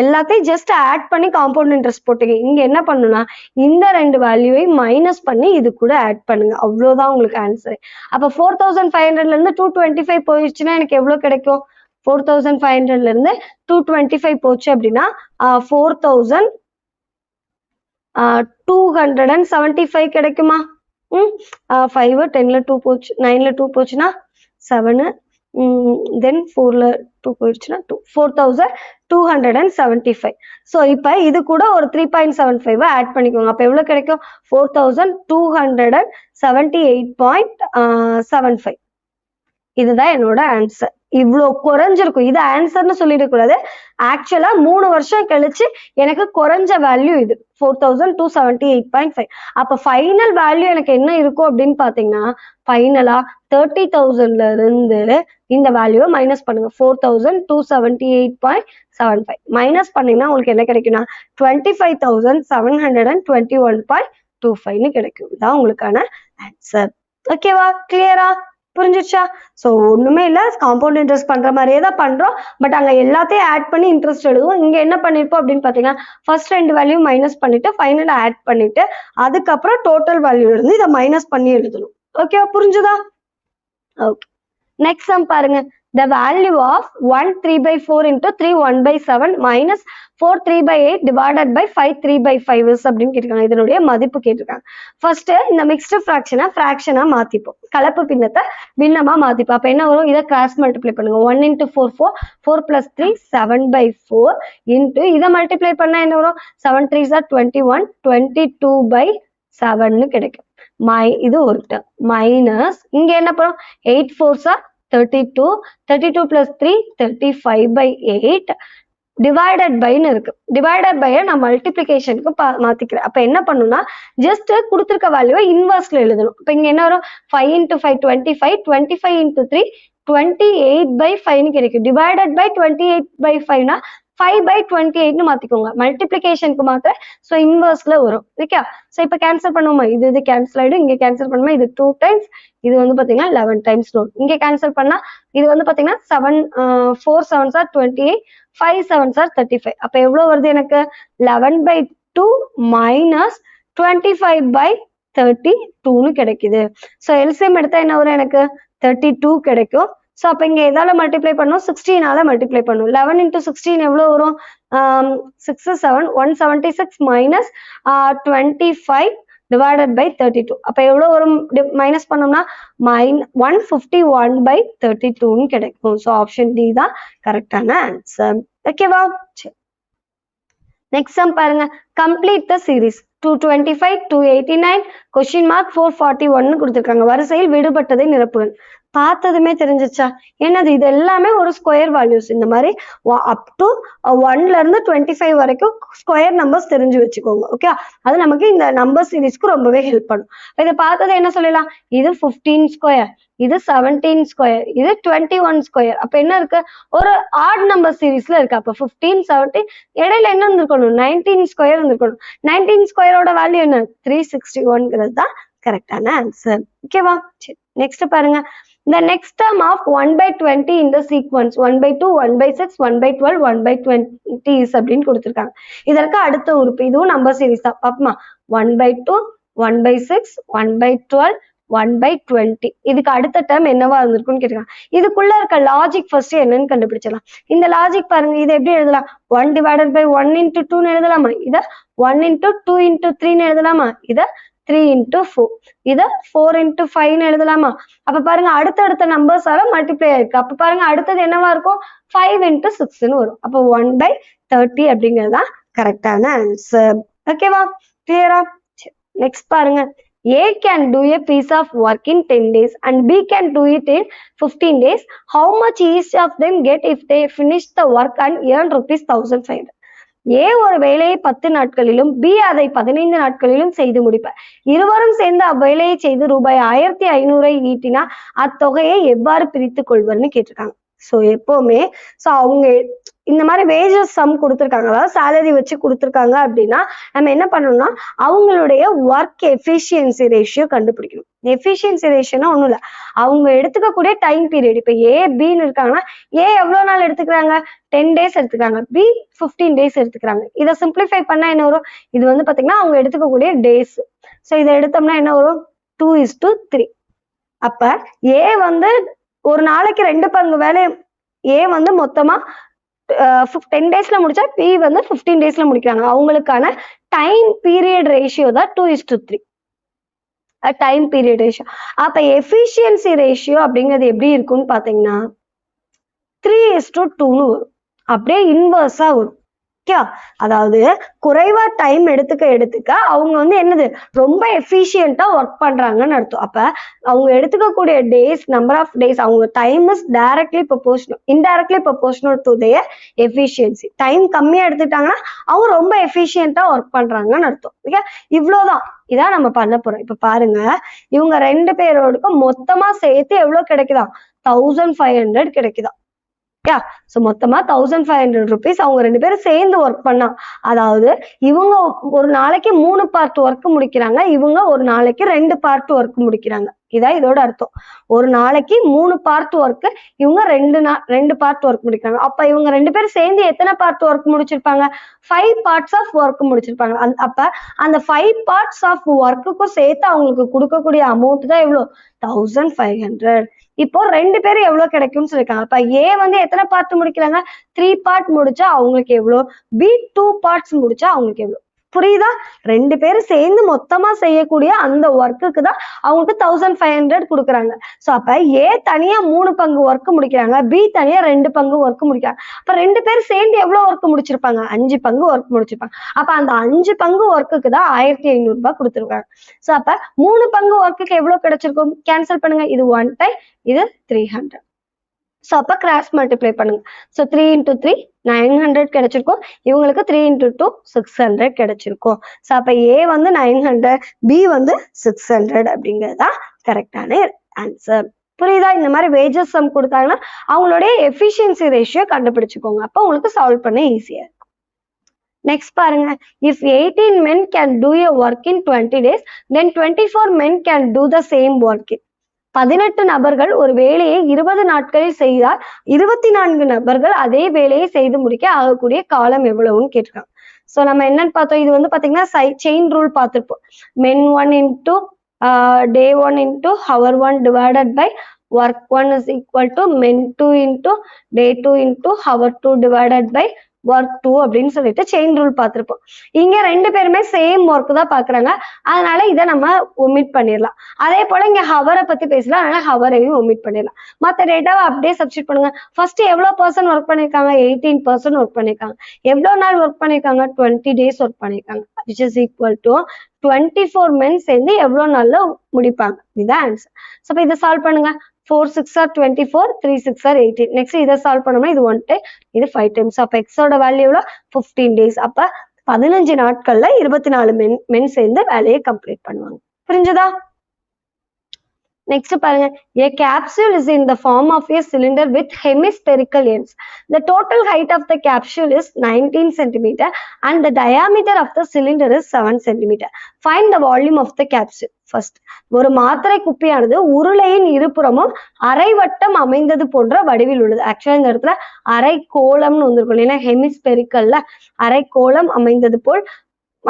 எல்லாத்தையும் ஜஸ்ட் ஆட் பண்ணி காம்பவுண்ட் இன்ட்ரெஸ்ட் போட்டீங்க. இங்க என்ன பண்ணுனா, இந்த ரெண்டு வேல்யூவை மைனஸ் பண்ணி இது கூட ஆட் பண்ணுங்க. அவ்வளவுதான் உங்களுக்கு ஆன்சர். அப்ப 4500ல இருந்து 225 போயிடுச்சுன்னா எனக்கு எவ்வளவு கிடைக்கும்? 4500ல இருந்து 225 போச்சு அப்படின்னா 4275 கிடைக்குமா? 5 10ல 2 போச்சு, 9ல 2 போச்சுன்னா 7, தென் 4ல 2 போயிடுச்சுன்னா 2, 4275. ஸோ இப்போ இது கூட ஒரு 3.75 ஆட் பண்ணிக்கோங்க. அப்போ எவ்வளோ கிடைக்கும்? 4278.75. இதுதான் என்னோட ஆன்சர். இவ்வளோ குறைஞ்சிருக்கும். இது ஆன்சர்னு சொல்லிடக்கூடாது. ஆக்சுவலா 3 வருஷம் கழிச்சு எனக்கு குறைஞ்ச வேல்யூ இது 4278.5. அப்ப ஃபைனல் வேல்யூ எனக்கு என்ன இருக்கும் அப்படின்னு பாத்தீங்கன்னா, ஃபைனலா 30,000ல இருந்து இந்த வேல்யூவை மைனஸ் பண்ணுங்க. 4278.75 மைனஸ் பண்ணீங்கன்னா உங்களுக்கு என்ன கிடைக்கும்னா 25,721.25 கிடைக்கும். இதான் உங்களுக்கான ஆன்சர். ஓகேவா? கிளியரா? புரிஞ்சிச்சா? ஸோ ஒண்ணுமே இல்லை, காம்பவுண்ட் இன்ட்ரெஸ்ட் பண்ற மாதிரியே தான் பண்றோம். பட் அங்க எல்லாத்தையும் ஆட் பண்ணி இன்ட்ரெஸ்ட் எழுதுவோம். இங்க என்ன பண்ணிருப்போம் அப்படின்னு பாத்தீங்கன்னா, ஃபர்ஸ்ட் ரெண்டு வேல்யூ மைனஸ் பண்ணிட்டு ஃபைனல் ஆட் பண்ணிட்டு அதுக்கப்புறம் டோட்டல் வேல்யூ இருந்து இதை மைனஸ் பண்ணி எழுதணும். ஓகேவா? புரிஞ்சுதா? ஓகே, நெக்ஸ்ட் சம் பாருங்க. The value of 1 3/4 into 3 1/7 minus 4 3/8 divided by 5 3/5 அப்படின்னு கேட்டிருக்காங்க. இதனுடைய மதிப்பு கேட்டிருக்காங்க. ஃபர்ஸ்ட் இந்த மிக்ஸ்டு ஃபிராக்ஷனா மாத்திப்போம். கலப்பு பின்னத்தை பின்னமா மாத்திப்போம். அப்ப என்ன வரும்? இதை கிராஸ் மல்டிப்ளை பண்ணுங்க. 1 into 4 4 4 plus 3 7/4 into இதை மல்டிப்ளை பண்ணா என்ன வரும்? 7 3s are 21 22/7 கிடைக்கும். இது ஒரு டேர்ம் மைனஸ் இங்க என்ன பண்ணும்? 8 4s are 32 32 plus 3 35/8 டிவைடட் பைன்னு இருக்கு. டிவைடட் பை நான் மல்டிபிளிகேஷனுக்கு மாத்திக்கிறேன். அப்ப என்ன பண்ணும்னா, ஜஸ்ட் கொடுத்துருக்க வேல்யூவை இன்வர்ஸ்ல எழுதணும். இப்ப இங்க என்ன வரும்? 5 into 5 25 25 into 3 28/5 கிடைக்கும். Divided by 28/5னா 5/28 மாத்திக்கோங்க. மல்டிபிளிகேஷனுக்கு மாத்திர ஸோ இன்வர்ஸ்ல வரும். ஓகே, ஸோ இப்போ கேன்சல் பண்ணுவோமா? இது கேன்சல் ஆயிடும். இங்க கேன்சல் பண்ணுமா? இது 2 டைம்ஸ், இது வந்து பாத்தீங்கன்னா 11 டைம்ஸ் வரும். இங்க கேன்சல் பண்ணா இது வந்து பாத்தீங்கன்னா 7 4 7s are 28 5 7s are 35. அப்ப எவ்வளவு வருது எனக்கு? 11/2 மைனஸ் 25/32ன்னு கிடைக்குது. ஸோ எல்சிஎம் எடுத்தா என்ன வரும்? எனக்கு 32 கிடைக்கும். ஸோ அப்போ இங்கே எதால மல்டிப்ளை பண்ணும்? 16ஆல மல்டிப்ளை பண்ணும். 11 into 16 எவ்வளோ வரும்? 6 7 176 மைனஸ் 25 டிவைடட் பை 32. அப்போ எவ்வளோ வரும்? மைனஸ் பண்ணோம்னா 151/32ன்னு கிடைக்கும். ஸோ ஆப்ஷன் டி தான் கரெக்டான ஆன்சர். ஓகேவா? நெக்ஸ்ட் சம் பாருங்க. Complete the series 225 289 question mark 441 கொடுத்துருக்காங்க. வரிசையில் விடுபட்டதை நிரப்புகள். பார்த்ததுமே தெரிஞ்சிச்சா? என்னது? இது எல்லாமே ஒரு ஸ்கொயர் வேல்யூஸ். இந்த மாதிரி அப் டு 1ல இருந்து 25 வரைக்கும் ஸ்கொயர் நம்பர்ஸ் தெரிஞ்சு வச்சுக்கோங்க. ஓகே, அது நமக்கு இந்த நம்பர் சீரீஸ்க்கு ரொம்பவே ஹெல்ப் பண்ணும். இதை பார்த்ததை என்ன சொல்லலாம்? இது 15 ஸ்கொயர், இது 17 ஸ்கொயர், இது 21 ஸ்கொயர். அப்ப என்ன இருக்கு? ஒரு ஆட் நம்பர் சீரீஸ்ல இருக்கு. அப்ப 15 17 இடையில என்ன இருந்திருக்கணும்? 19 ஸ்கொயர் இருந்திருக்கணும். 19 ஸ்கொயரோட வேல்யூ என்ன? 361 தான் கரெக்டான ஆன்சர். ஓகேவா? சரி, நெக்ஸ்ட் பாருங்க. The next term of 1/20 in the sequence 1/2 1/6 1/12 1/20 is அப்படின்னு கொடுத்திருக்காங்க. இதற்கு அடுத்த உறுப்பு இதுவும் நம்பர் சீரிஸ் தான். பாப்போமா? 1/2 1/6 1/12 1/20. இதுக்கு அடுத்த டேர்ம் என்னவா இருந்திருக்கும்னு கேட்கலாம். இதுக்குள்ள இருக்க லாஜிக் ஃபர்ஸ்ட் என்னன்னு கண்டுபிடிச்சிடலாம். இந்த லாஜிக் பாருங்க, இது எப்படி எழுதலாம்? 1 divided by 1 into 2 எழுதலாமா? இத 1 into 2 into 3 எழுதலாமா? இத 3 into 4, இத 4 into 5 எழுதலாமா? அப்ப பாருங்க அடுத்தடுத்த நம்பர்ஸால மல்டிப்ளை ஆயிருக்கு. அப்ப பாருங்க அடுத்தது என்னவா இருக்கும்? 5 into 6 வரும். அப்ப 1/30 அப்படிங்கறதுதான் கரெக்டான ஆன்சர். ஓகேவா? கிளியரா? நெக்ஸ்ட் பாருங்க, A can do a piece of work in 10 days and B can do it in 15 days. How much each of them get if they finish the work and earn ₹1,500? A ஒரு வேலையை 10 நாட்களிலும் B அதை 15 நாட்களிலும் செய்து முடிப்பார். இருவரும் சேர்ந்து அவ்வேலையை செய்து ரூபாய் 1,500 ஈட்டினா அத்தொகையை எவ்வாறு பிரித்து கொள்வர்னு கேட்டிருக்காங்க. ஸோ எப்பவுமே அவங்க இந்த மாதிரி வேஜஸ் சம் கொடுத்துருக்காங்க, அதாவது சேலரி வச்சு கொடுத்துருக்காங்க அப்படின்னா நம்ம என்ன பண்ணணும்னா அவங்களுடைய ஒர்க் எஃபிஷியன்சி ரேஷியோ கண்டுபிடிக்கணும். எஃபிஷியன்சி ரேஷியோனா ஒன்றும் இல்லை, அவங்க எடுத்துக்கக்கூடிய டைம் பீரியட். இப்போ ஏ பின்னு இருக்காங்கன்னா ஏ எவ்வளோ நாள் எடுத்துக்கிறாங்க? 10 days எடுத்துக்கிறாங்க, பி 15 days எடுத்துக்கிறாங்க. இதை சிம்பிளிஃபை பண்ணா என்ன வரும்? இது வந்து பார்த்தீங்கன்னா அவங்க எடுத்துக்கக்கூடிய டேஸ். ஸோ இதை எடுத்தோம்னா என்ன வரும்? 2:3. அப்ப ஏ வந்து ஒரு நாளைக்கு 2 பங்கு வேலை ஏ வந்து மொத்தமா 10 daysல முடிச்சா பி வந்து 15 daysல முடிக்கிறாங்க. அவங்களுக்கான டைம் பீரியட் ரேஷியோ தான் 2:3 டைம் பீரியட் ரேஷியோ. அப்ப எஃபிஷியன்சி ரேஷியோ அப்படிங்கிறது எப்படி இருக்கும்னு பாத்தீங்கன்னா 3:2ன்னு வரும். அப்படியே இன்வர்ஸா வரும். அதாவது குறைவா டைம் எடுத்துக்க அவங்க வந்து என்னது ரொம்ப எஃபிஷியன்ட்டா ஒர்க் பண்றாங்கன்னு அர்த்தம். அப்ப அவங்க எடுத்துக்கக்கூடிய டேஸ், நம்பர் ஆஃப் டேஸ், அவங்க time is directly proportional, indirectly proportional to their efficiency. Time கம்மியா எடுத்துட்டாங்கன்னா அவங்க ரொம்ப எஃபிஷியன்ட்டா ஒர்க் பண்றாங்கன்னு அர்த்தம். ஓகே, இவ்வளவுதான். இதான் நம்ம பண்ண போறோம். இப்ப பாருங்க, இவங்க 2 பேரோடுக்கும் மொத்தமா சேர்த்து எவ்வளவு கிடைக்குதா? 1,500 கிடைக்குதா? சோ மொத்தமா 1,500 rupees அவங்க 2 பேரும் சேர்ந்து ஒர்க் பண்ணா, அதாவது இவங்க ஒரு நாளைக்கு 3 பார்ட் ஒர்க் முடிக்கிறாங்க, இவங்க ஒரு நாளைக்கு 2 பார்ட் ஒர்க் முடிக்கிறாங்க. இதான் இதோட அர்த்தம். ஒரு நாளைக்கு 3 பார்ட் ஒர்க், இவங்க 2 பார்ட் ஒர்க் முடிக்கிறாங்க. அப்ப இவங்க 2 பேரும் சேர்ந்து எத்தனை பார்ட் ஒர்க் முடிச்சிருப்பாங்க? 5 parts ஆஃப் ஒர்க் முடிச்சிருப்பாங்க. அப்ப அந்த 5 parts ஆஃப் ஒர்க்குக்கும் சேர்த்து அவங்களுக்கு கொடுக்கக்கூடிய அமௌண்ட் தான் எவ்வளவு? 1,500. இப்போ 2 பேரும் எவ்வளவு கிடைக்கும்னு சொல்லிருக்காங்க. அப்ப ஏ வந்து எத்தனை பார்ட் முடிக்கிறாங்க? 3 part முடிச்சா அவங்களுக்கு எவ்வளவு? பி 2 parts முடிச்சா அவங்களுக்கு எவ்வளவு? புரியுதா? 2 பேரும் சேர்ந்து மொத்தமா செய்யக்கூடிய அந்த ஒர்க்குக்கு தான் அவங்களுக்கு 1,500 கொடுக்குறாங்க. சோ அப்ப ஏ தனியா 3 பங்கு ஒர்க் முடிக்கிறாங்க, பி தனியா 2 பங்கு ஒர்க் முடிக்கிறாங்க. அப்ப 2 பேரும் சேர்ந்து எவ்வளவு ஒர்க் முடிச்சிருப்பாங்க? 5 பங்கு ஒர்க் முடிச்சிருப்பாங்க. அப்ப அந்த 5 பங்கு ஒர்க்குக்கு தான் 1,500 ரூபாய் கொடுத்துருக்காங்க. சோ அப்ப 3 பங்கு ஒர்க்குக்கு எவ்வளவு கிடைச்சிருக்கும்? கேன்சல் பண்ணுங்க. இது 1 time, இது 300. ஸோ அப்போ கிராஸ் மல்டிப்ளை பண்ணுங்க. ஸோ 3 into 3 900 கிடைச்சிருக்கும், இவங்களுக்கு 3 into 2 600 கிடைச்சிருக்கும். ஸோ அப்போ ஏ வந்து 900, பி வந்து 600 அப்படிங்கிறது தான் கரெக்டான ஆன்சர். புரியுதா? இந்த மாதிரி வேஜஸ் சம் கொடுத்தாங்கன்னா அவங்களுடைய எஃபிஷியன்சி ரேஷியோ கண்டுபிடிச்சுக்கோங்க. அப்போ உங்களுக்கு சால்வ் பண்ண ஈஸியா இருக்கும். நெக்ஸ்ட் பாருங்க, if 18 men can do a work in 20 days, then 24 men can do the same work in 18 நபர்கள் ஒரு வேலையை 20 நாட்களில் செய்தால் 24 நபர்கள் அதே வேலையை செய்து முடிக்க ஆகக்கூடிய காலம் எவ்வளவுன்னு கேட்டிருக்காங்க. சோ நம்ம என்னன்னு பார்த்தோம்? இது வந்து பாத்தீங்கன்னா செயின் ரூல் பார்த்திருப்போம். men 1 into day 1 into hour 1 divided by work 1 is equal to men 2 into day 2 into hour 2 divided by work 2 அப்படின்னு சொல்லிட்டு செயின் ரூல் பார்த்திருப்போம். இங்க 2 பேருமே சேம் ஒர்க் தான் பாக்குறாங்க, அதனால இதை நம்ம ஒமிட் பண்ணிடலாம். அதே போல இங்க ஹவரை பத்தி பேசலாம், அதனால ஹவரையும் ஒமிட் பண்ணிடலாம். மற்ற டேட்டாவை அப்படியே சப்ஸ்டிட் பண்ணுங்க. ஃபர்ஸ்ட் எவ்வளவு பர்சன்ட் ஒர்க் பண்ணிருக்காங்க? 18% ஒர்க் பண்ணிருக்காங்க. எவ்வளவு நாள் ஒர்க் பண்ணிருக்காங்க? 20 days ஒர்க் பண்ணிருக்காங்க, which is equal to 24 men சேர்ந்து எவ்வளவு நாள்ல முடிப்பாங்க. இதுதான் ஆன்சர். சோ இதை சால்வ் பண்ணுங்க. 4 6 are 24, 3 6 are 18. நெக்ஸ்ட் இதை சால்வ் பண்ணோம்னா இது 1 time, இது 5 times. அப்ப எக்ஸோட வேல்யூ எவ்வளோ? 15 days. அப்ப 15 நாட்கள்ல 24 men சேர்ந்து வேலையை கம்ப்ளீட் பண்ணுவாங்க. புரிஞ்சுதா? நெக்ஸ்ட் பாருங்க, a capsule is in the form of a cylinder with hemispherical ends. The total height of the capsule is 19 cm and the diameter of the cylinder is 7 cm. Find the volume of the capsule. First, ஒரு மாத்திரை குப்பியானது உருளையின் இருபுறமும் அரை வட்டம் அமைந்தது போன்ற வடிவில் உள்ளது. ஆக்சுவலா இந்த இடத்துல அரை கோளம்னு வந்திருக்கும், ஏன்னா ஹெமிஸ்பெரிக்கல்ல அரை கோளம் அமைந்தது போல்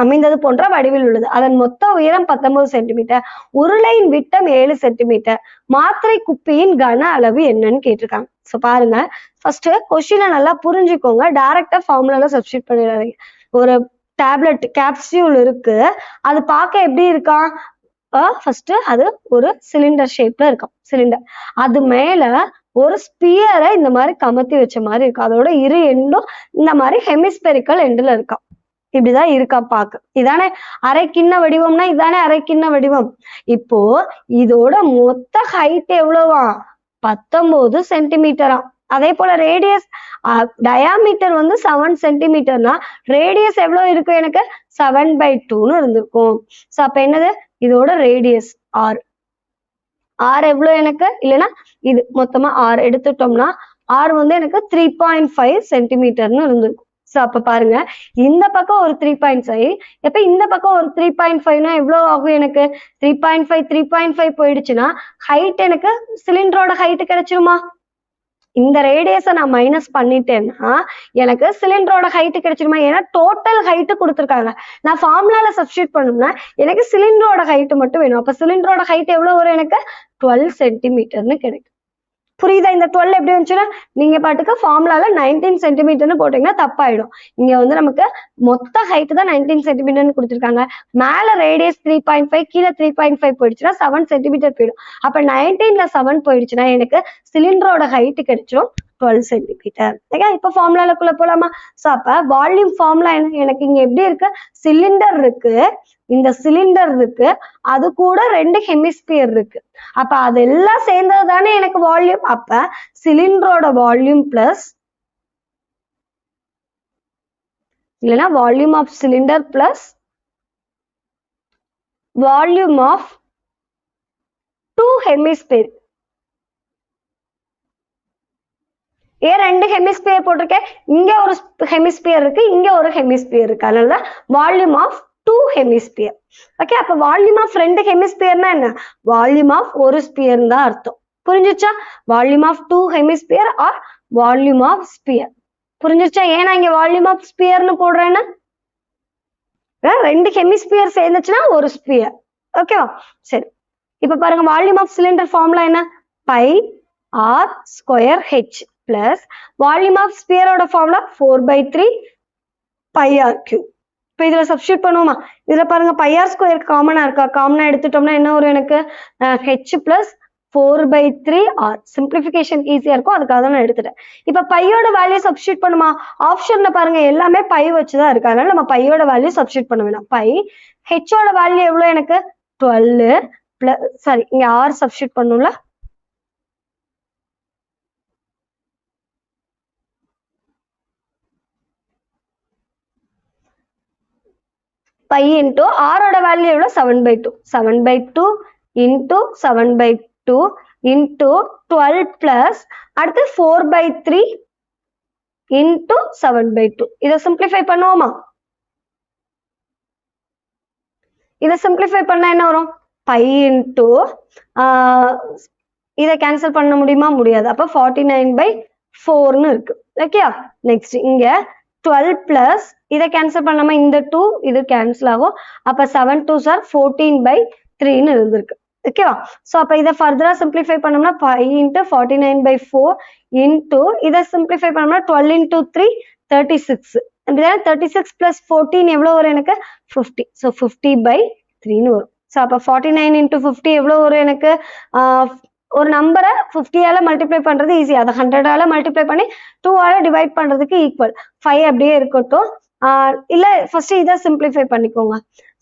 அமைந்தது போன்ற வடிவில் உள்ளது. அதன் மொத்த உயரம் 19 சென்டிமீட்டர், உருளையின் விட்டம் 7 சென்டிமீட்டர், மாத்திரை குப்பியின் கன அளவு என்னன்னு கேட்டிருக்காங்க. சோ பாருங்க, ஃபர்ஸ்ட் கொஸ்டினை நல்லா புரிஞ்சுக்கோங்க. டைரக்டா ஃபார்முலால சப்ஸ்டிட் பண்ணிடாதீங்க. ஒரு டேப்லெட் கேப்சியூல் இருக்கு, அது பார்க்க எப்படி இருக்கா? ஃபர்ஸ்ட் அது ஒரு சிலிண்டர் ஷேப்ல இருக்கும். சிலிண்டர் அது மேல ஒரு ஸ்பியரை இந்த மாதிரி கமத்தி வச்ச மாதிரி இருக்கும். அதோட இரு எண்டும் இந்த மாதிரி ஹெமிஸ்பெரிக்கல் எண்டுல இருக்கும். இப்படிதான் இருக்கா பாக்க. இதானே அரை கிண்ண வடிவம்னா இதானே அரை கிண்ண வடிவம். இப்போ இதோட மொத்த ஹைட் எவ்வளவா? 19 சென்டிமீட்டரா. அதே போல ரேடியஸ் டயாமீட்டர் வந்து 7 சென்டிமீட்டர்னா ரேடியஸ் எவ்வளவு இருக்கு? எனக்கு 7/2ன்னு இருந்திருக்கும். சோ அப்ப என்னது? இதோட ரேடியஸ் ஆர். ஆர் எவ்வளவு எனக்கு? இல்லைன்னா இது மொத்தமா ஆர் எடுத்துட்டோம்னா ஆர் வந்து எனக்கு 3.5 சென்டிமீட்டர்னு இருந்திருக்கும். சோ அப்ப பாருங்க, இந்த பக்கம் ஒரு 3.5, எப்ப இந்த பக்கம் ஒரு 3.5னா எவ்வளவு ஆகும்? எனக்கு 3.5 போயிடுச்சுன்னா ஹைட் எனக்கு சிலிண்டரோட ஹைட் கிடைச்சிருமா? இந்த ரேடியஸை நான் மைனஸ் பண்ணிட்டேன்னா எனக்கு சிலிண்டரோட ஹைட் கிடைச்சிருமா? ஏன்னா டோட்டல் ஹைட் கொடுத்துருக்காங்க. நான் ஃபார்முலால சப்ஸ்டியூட் பண்ணணும்னா எனக்கு சிலிண்டரோட ஹைட் மட்டும் வேணும். அப்ப சிலிண்டரோட ஹைட் எவ்வளவு வரும்? எனக்கு 12 சென்டிமீட்டர்னு கிடைக்கும். புரியுதா? இந்த 12 எப்படி வந்துச்சுன்னா நீங்க பாட்டுக்கு ஃபார்முலால 19 சென்டிமீட்டர்னு போட்டீங்கன்னா தப்பாயிடும். இங்க வந்து நமக்கு மொத்த ஹைட் தான் 19 சென்டிமீட்டர்னு கொடுத்துருக்காங்க. மேல ரேடியஸ் 3.5, கீழே 3.5 போயிடுச்சுன்னா 7 சென்டிமீட்டர் போயிடும். அப்ப 19ல 7 போயிடுச்சுன்னா எனக்கு சிலிண்டரோட ஹைட் கிடைச்சிடும் 12 சென்டிமீட்டர். ஓகே, இப்ப ஃபார்முலாக்குள்ள போலாமா? சோ அப்ப வால்யூம் ஃபார்முலா என்ன? எனக்கு இங்க எப்படி இருக்கு? சிலிண்டர் இருக்கு, இந்த சிலிண்டர் இருக்கு, அது கூட 2 ஹெமிஸ்பியர் இருக்கு. அப்ப அதெல்லாம் சேர்ந்தது தானே எனக்கு வால்யூம். அப்ப சிலிண்டரோட வால்யூம் பிளஸ், இல்லைன்னா volume of cylinder plus volume of 2 hemisphere. ஏன் 2 ஹெமிஸ்பியர் போட்டிருக்கேன்? இங்க ஒரு ஹெமிஸ்பியர் இருக்கு, இங்க ஒரு ஹெமிஸ்பியர் இருக்கு. அதனால வால்யூம் ஆஃப் 2 ஹெமிஸ்பியர். ஓகே, அப்ப வால்யூம் ஆஃப் 2 ஹெமிஸ்பியர்னா என்ன? வால்யூம் ஆஃப் ஒரு ஸ்பியர் தான் அர்த்தம். புரிஞ்சிச்சா? Volume of 2 hemisphere or volume of sphere. புரிஞ்சிச்சா? ஏன்னா இங்க வால்யூம் ஆஃப் ஸ்பியர்னு போடுறேன்னா 2 ஹெமிஸ்பியர் சேர்ந்துச்சுன்னா ஒரு ஸ்பியர். ஓகேவா? சரி, இப்ப பாருங்க, வால்யூம் ஆஃப் சிலிண்டர் ஃபார்முலா என்ன? Pi r square h plus volume of ஸ்பியரோட ஃபார்முலா 4/3 பை ஆர் கியூப். இப்போ இதுல சப்ஸ்டியூட் பண்ணுவோமா? இதுல பாருங்க, பை ஆர் ஸ்கொயர் காமனா இருக்கா? காமனா எடுத்துட்டோம்னா என்ன வரும்? எனக்கு ஹெச் பிளஸ் 4/3 ஆர். சிம்பிளிஃபிகேஷன் ஈஸியா இருக்கும், அதுக்காக தான் நான் எடுத்துட்டேன். இப்ப பையோட வேல்யூ சப்ஸ்டியூட் பண்ணுமா? ஆப்ஷன்ல பாருங்க எல்லாமே பை வச்சுதான் இருக்கு, அதனால நம்ம பையோட வேல்யூ சப்ஸ்டியூட் பண்ண வேணாம். பை ஹெச்சோட வேல்யூ எவ்வளவு? எனக்கு 12 பிளஸ், சாரி இங்க ஆர் சப்ஸ்டியூட் பண்ணும்ல, பை இன்டூ ஆரோட வேல்யூ எவ்வளவு? 7/2. 7/2 இன்டூ 7/2 இன்டூ 12 பிளஸ் அடுத்து 4/3 இன்டூ 7/2. இதை சிம்பிளிஃபை பண்ணுவோமா? இதை சிம்பிளிஃபை பண்ணா என்ன வரும்? பை இன்டூ இதை கேன்சல் பண்ண முடியுமா? முடியாது. அப்ப 49/4ன்னு இருக்கு. ஓகேயா? நெக்ஸ்ட் இங்க 12 பிளஸ் இதை கேன்சல் பண்ணாம இந்த 2 இது கேன்சல் ஆகும். அப்ப 7 2s are 14/3ன்னு இருந்திருக்கு. ஓகேவா? சோ அப்ப இதை ஃபர்தரா சிம்பிளிஃபை பண்ணோம்னா 5 into 49/4 இன்டூ இதை சிம்பிளிஃபை பண்ணோம்னா 12 into 3 36. 36 plus 14 எவ்வளவு வரும்? எனக்கு 50. ஸோ 50/3ன்னு வரும். ஸோ அப்போ 49 into 50 எவ்வளவு வரும்? எனக்கு ஒரு நம்பரை 50ஆல மல்டிப்ளை பண்றது ஈஸி, அதை 100ஆல மல்டிப்ளை பண்ணி 2ஆல டிவைட் பண்றதுக்கு ஈக்குவல். 5 அப்படியே இருக்கட்டும். இல்ல ஃபர்ஸ்ட் இதை சிம்பிளிஃபை பண்ணிக்கோங்க.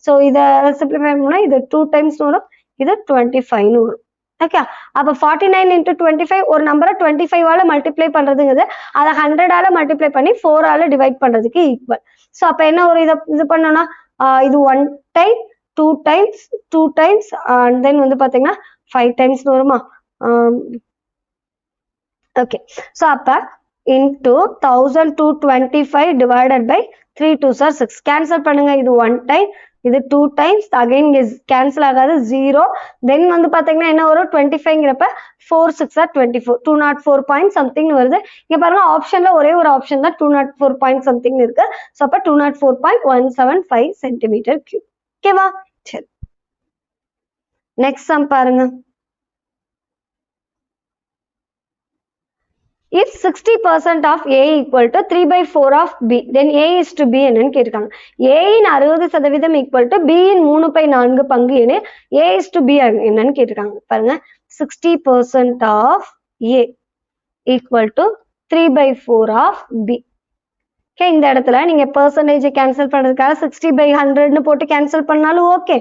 ஸோ இதை சிம்பிளிஃபை பண்ணா இது 2 times வரும், இது 25ன்னு வரும். ஓகே, அப்ப 49 into 25 ஒரு நம்பரை 25ஆல மல்டிப்ளை பண்றதுங்கிறது அதை 100ஆல மல்டிப்ளை பண்ணி 4ஆல டிவைட் பண்றதுக்கு ஈக்குவல். ஸோ அப்ப என்ன ஒரு இது பண்ணோம்னா இது 1 time 2 times 2 times and then வந்து பாத்தீங்கன்னா 5 times வருமா? ஓகே, ஸோ அப்ப into 1225 divided by 3 2s are 6. Cancel பண்ணுங்க, இது 1 time இது 2 times again cancel ஆகாது 0 then வந்து பாத்தீங்கன்னா என்ன வரும் 25ங்கிறப்ப 4 6 are 24 204 point something வருது இங்க பாருங்க ஆப்ஷன்ல ஒரே ஒரு ஆப்ஷன் தான் 204 point something இருக்கு சோ அப்ப 204.175 centimeter cube ஓகேவா சரி நெக்ஸ்ட் சம் பாருங்க if 60% of A equal to 3/4 of B then A is to B என்னன்னு கேட்டிருக்காங்க A in 60% equal to B இன் 3/4 பங்கு என A is to B என்னன்னு கேட்டிருக்காங்க பாருங்க 60% of A equal to 3/4 of B okay இந்த இடத்துல நீங்க percentage cancel பண்றதுக்காக 60/100 னு போட்டு cancel பண்ணாலும் ஓகே